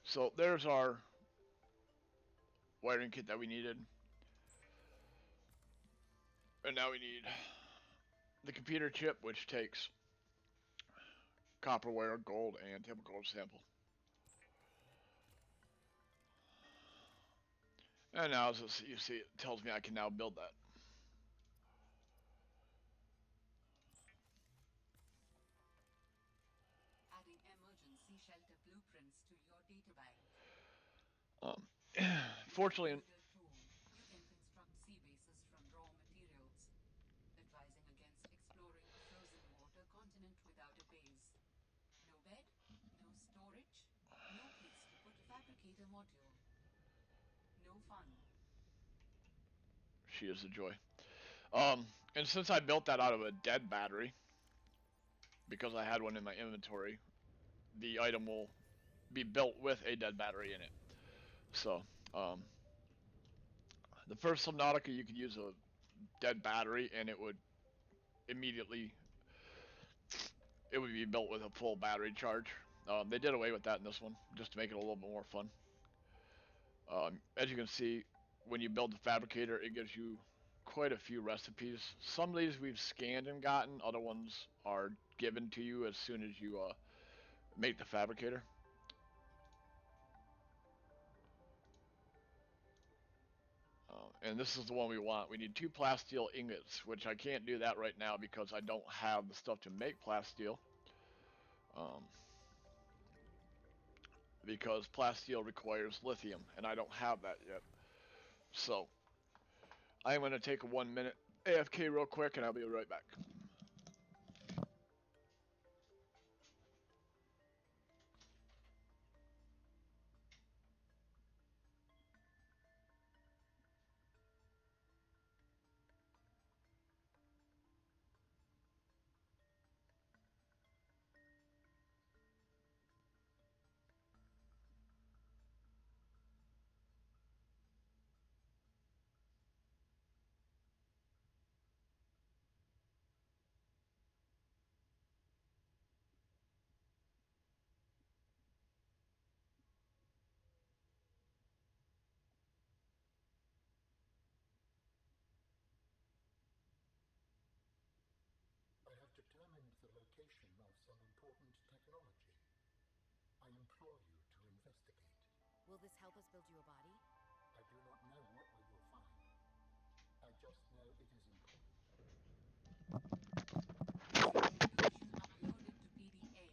So there's our wiring kit that we needed. And now we need the computer chip, which takes copper wire, gold, and table coral sample. And now, as you see, it tells me I can now build that. Adding emergency shelter blueprints to your databank. Um, With fortunately, the builder tool, you can construct sea bases from raw materials, advising against exploring a frozen water continent without a base. No bed, no storage, no place to put fabricator module. No fun. she is a joy. And since I built that out of a dead battery, because I had one in my inventory, the item will be built with a dead battery in it. So, the first Subnautica, you could use a dead battery, and it would immediately it would be built with a full battery charge. They did away with that in this one, just to make it a little bit more fun. As you can see, when you build the fabricator, it gives you quite a few recipes. Some of these we've scanned and gotten, other ones are given to you as soon as you make the fabricator. And this is the one we want. We need 2 plasteel ingots, which I can't do that right now because I don't have the stuff to make plasteel. Um, because plasteel requires lithium, and I don't have that yet. So I'm gonna take a 1 minute AFK real quick, and I'll be right back. I have determined the location of some important technology. I implore you to investigate. Will this help us build you a body? I do not know what we will find. I just know it is important. Location uploaded to PDA.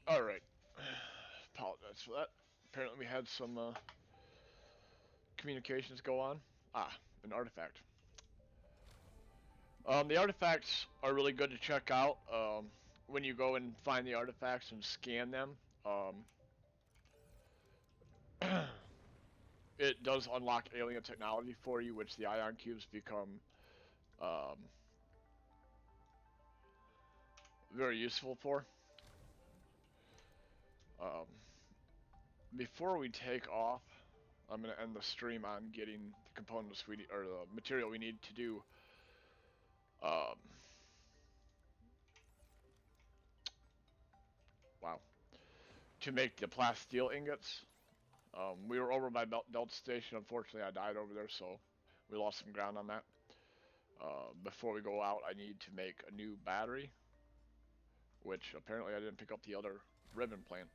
Alright. Apologize for that. Apparently we had some communications go on. Ah, an artifact. The artifacts are really good to check out. When you go and find the artifacts and scan them, it does unlock alien technology for you, which the ion cubes become um, very useful for. Um, Before we take off, I'm gonna end the stream on getting the components we need, or the material we need to do. Um, wow, to make the plasteel ingots. We were over by Delta Station. Unfortunately, I died over there, so we lost some ground on that. Before we go out, I need to make a new battery, which apparently I didn't pick up the other ribbon plant.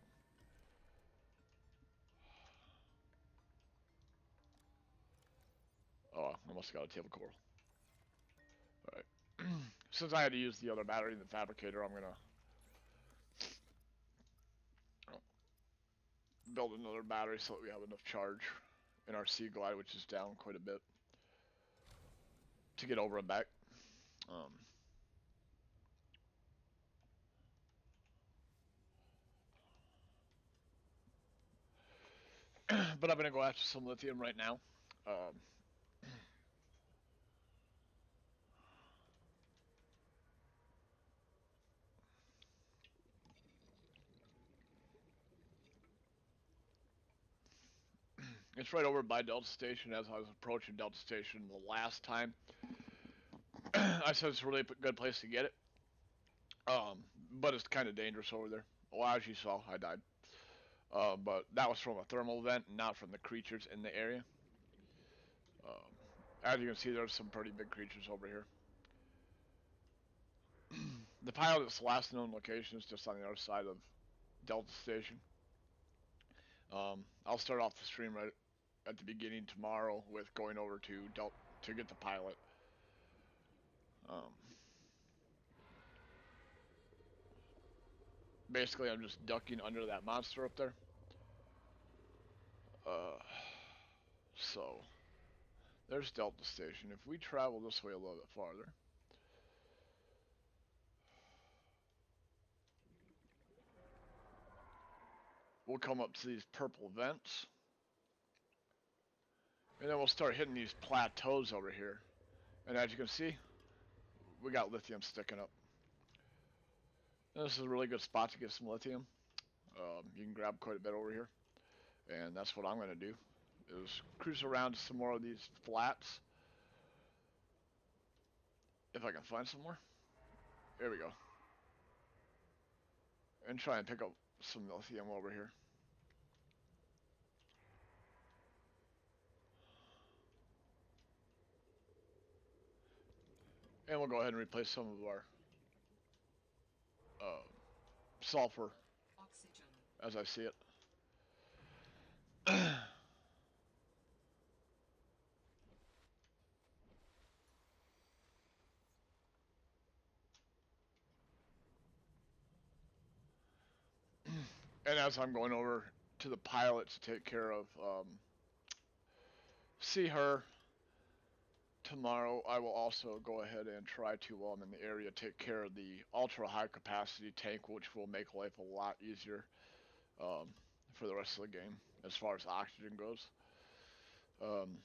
Oh, I must have got a table coral. Alright. Since I had to use the other battery in the fabricator, I'm gonna build another battery so that we have enough charge in our Sea Glide, which is down quite a bit, to get over and back. But I'm gonna go after some lithium right now. Um, it's right over by Delta Station. As I was approaching Delta Station the last time, I said it's a really good place to get it. But it's kind of dangerous over there. Well, as you saw, I died. But that was from a thermal vent, not from the creatures in the area. Um, as you can see, there's some pretty big creatures over here. The pilot's last known location is just on the other side of Delta Station. I'll start off the stream right at the beginning tomorrow with going over to Delta to get the pilot. Um, Basically, I'm just ducking under that monster up there. Uh, so there's Delta Station. If we travel this way a little bit farther, we'll come up to these purple vents, and then we'll start hitting these plateaus over here. And as you can see, we got lithium sticking up. And this is a really good spot to get some lithium. You can grab quite a bit over here, and that's what I'm going to do, is cruise around to some more of these flats, if I can find some more. There we go. And try and pick up some lithium over here. And we'll go ahead and replace some of our sulfur Oxygen. as I see it. And as I'm going over to the pilot to take care of, see her tomorrow, I will also go ahead and try to, while I'm in the area, take care of the ultra high capacity tank, which will make life a lot easier um, for the rest of the game as far as oxygen goes. Um,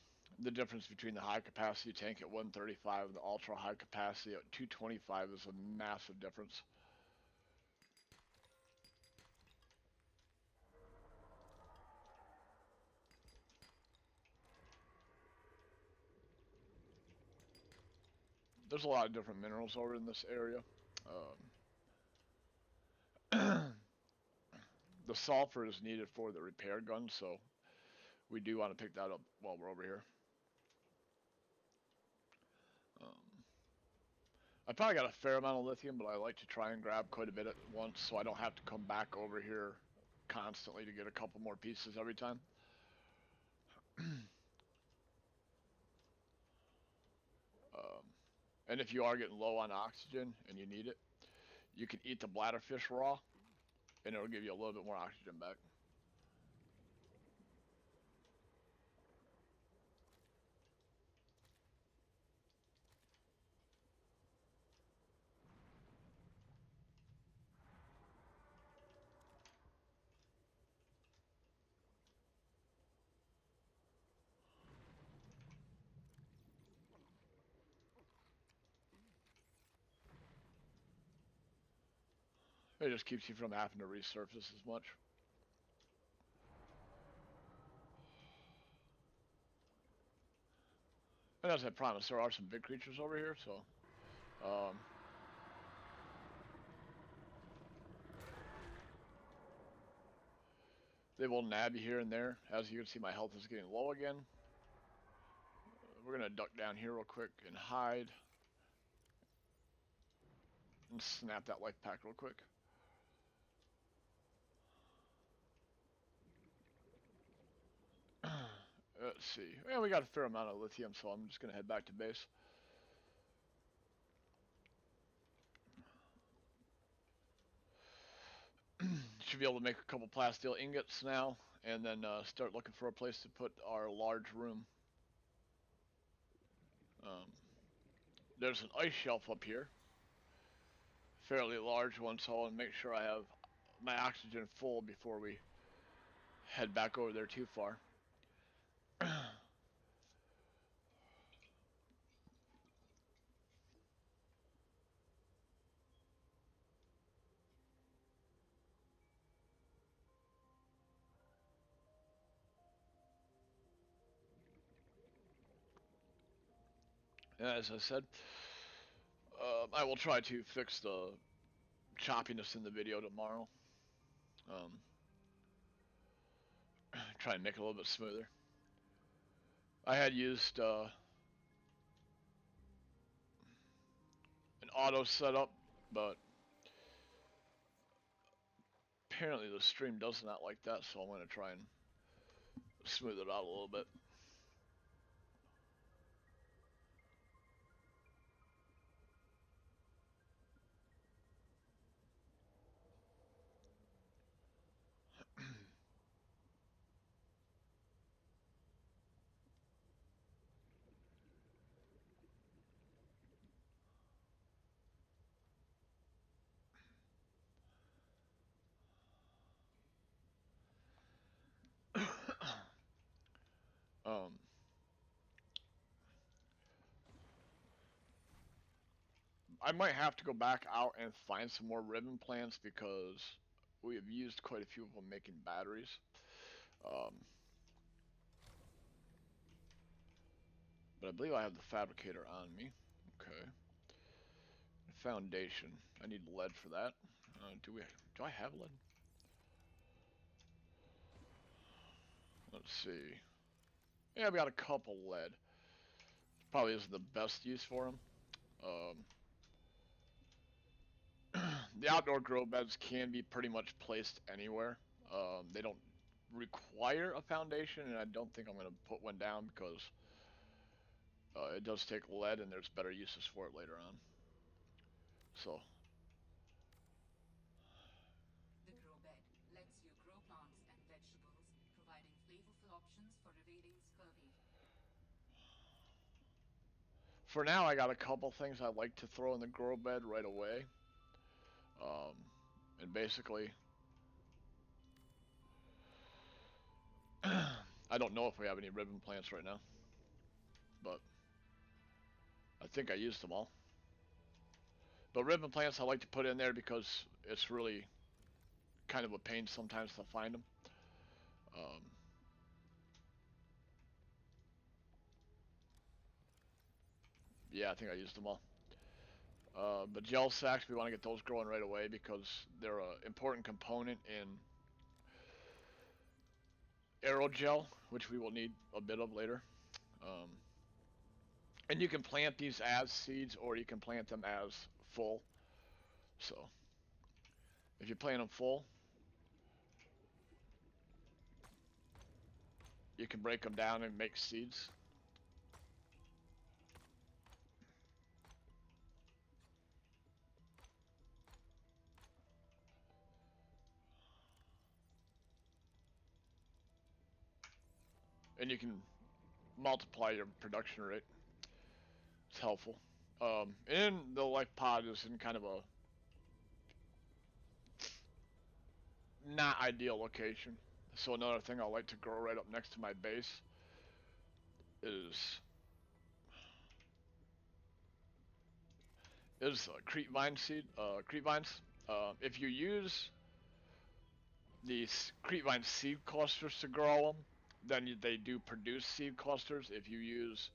the difference between the high capacity tank at 135 and the ultra high capacity at 225 is a massive difference. There's a lot of different minerals over in this area. The sulfur is needed for the repair gun, so we do want to pick that up while we're over here. Um, I probably got a fair amount of lithium, but I like to try and grab quite a bit at once so I don't have to come back over here constantly to get a couple more pieces every time. And if you are getting low on oxygen and you need it, you can eat the bladderfish raw, and it'll give you a little bit more oxygen back. It just keeps you from having to resurface as much. And as I promised, there are some big creatures over here, so they will nab you here and there. As you can see, my health is getting low again. We're gonna duck down here real quick and hide. And snap that life pack real quick. Let's see. Yeah, we got a fair amount of lithium, so I'm just gonna head back to base. Should be able to make a couple plasteel ingots now, and then start looking for a place to put our large room. There's an ice shelf up here, fairly large one, so I want to make sure I have my oxygen full before we head back over there too far. As I said, I will try to fix the choppiness in the video tomorrow. Try and make it a little bit smoother. I had used an auto setup, but apparently the stream does not like that, so I'm going to try and smooth it out a little bit. um, I might have to go back out and find some more ribbon plants because we have used quite a few of them making batteries. But I believe I have the fabricator on me. Okay. Foundation. I need lead for that. Do I have lead? Let's see. Yeah, we got a couple lead. Probably isn't the best use for them. The outdoor grow beds can be pretty much placed anywhere. They don't require a foundation, and I don't think I'm going to put one down because it does take lead, and there's better uses for it later on. So. The grow bed lets you For now, I got a couple things I'd like to throw in the grow bed right away. Um, and basically, I don't know if we have any ribbon plants right now, but I think I used them all. But ribbon plants I like to put in there because it's really kind of a pain sometimes to find them. Um, yeah, I think I used them all. But gel sacks, we want to get those growing right away because they're an important component in aerogel, which we will need a bit of later. Um, and you can plant these as seeds or you can plant them as full. So if you plant them full, you can break them down and make seeds. And you can multiply your production rate. It's helpful. And the life pod is in kind of a not ideal location. So another thing I like to grow right up next to my base is creepvine seed. Creepvines. If you use these creepvine seed clusters to grow them, then they do produce seed clusters. If you use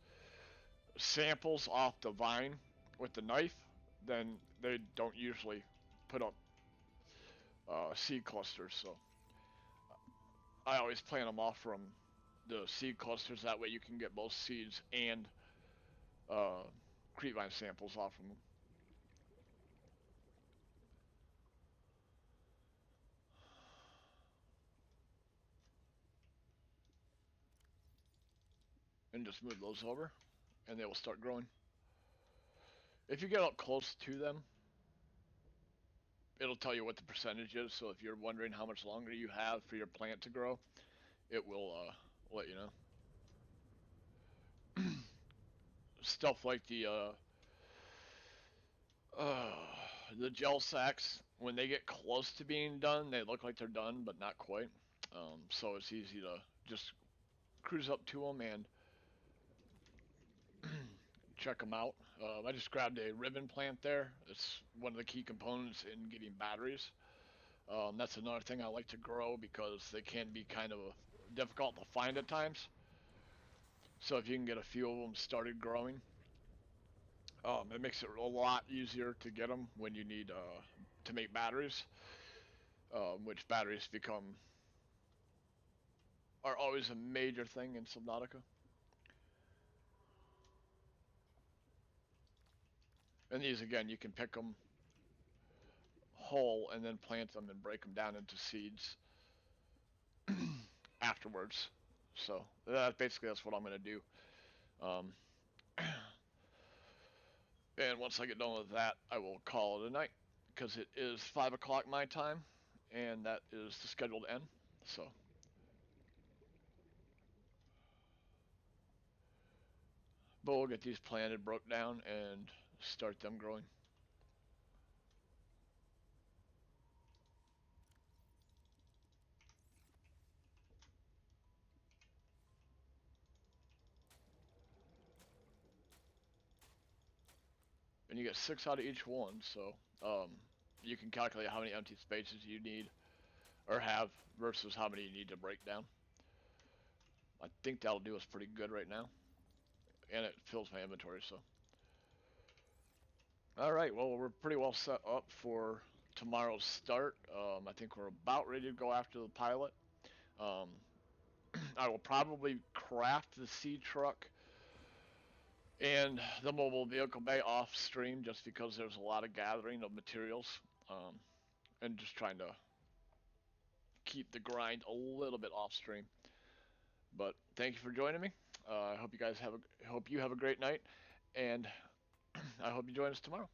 samples off the vine with the knife, then they don't usually put up seed clusters. So I always plant them off from the seed clusters. That way you can get both seeds and uh, creepvine samples off from them. And just move those over, and they will start growing. If you get up close to them, it'll tell you what the percentage is. So if you're wondering how much longer you have for your plant to grow, it will let you know. Stuff like uh, the gel sacks, when they get close to being done, they look like they're done, but not quite. So it's easy to just cruise up to them and check them out. I just grabbed a ribbon plant there. It's one of the key components in getting batteries. That's another thing I like to grow because they can be kind of difficult to find at times. So if you can get a few of them started growing, it makes it a lot easier to get them when you need to make batteries, which batteries are always a major thing in Subnautica. And these again, you can pick them whole and then plant them and break them down into seeds afterwards. So basically that's what I'm gonna do. Um, and once I get done with that, I will call it a night because it is 5 o'clock my time, and that is the scheduled end. So, but we'll get these planted, broke down, and start them growing. And you get 6 out of each one, so you can calculate how many empty spaces you need or have versus how many you need to break down. I think that'll do us pretty good right now, and it fills my inventory. So, all right, well we're pretty well set up for tomorrow's start. I think we're about ready to go after the pilot. Um, I will probably craft the seed truck and the mobile vehicle bay off stream just because there's a lot of gathering of materials um, and just trying to keep the grind a little bit off stream. But thank you for joining me. I hope you guys hope you have a great night, and I hope you join us tomorrow.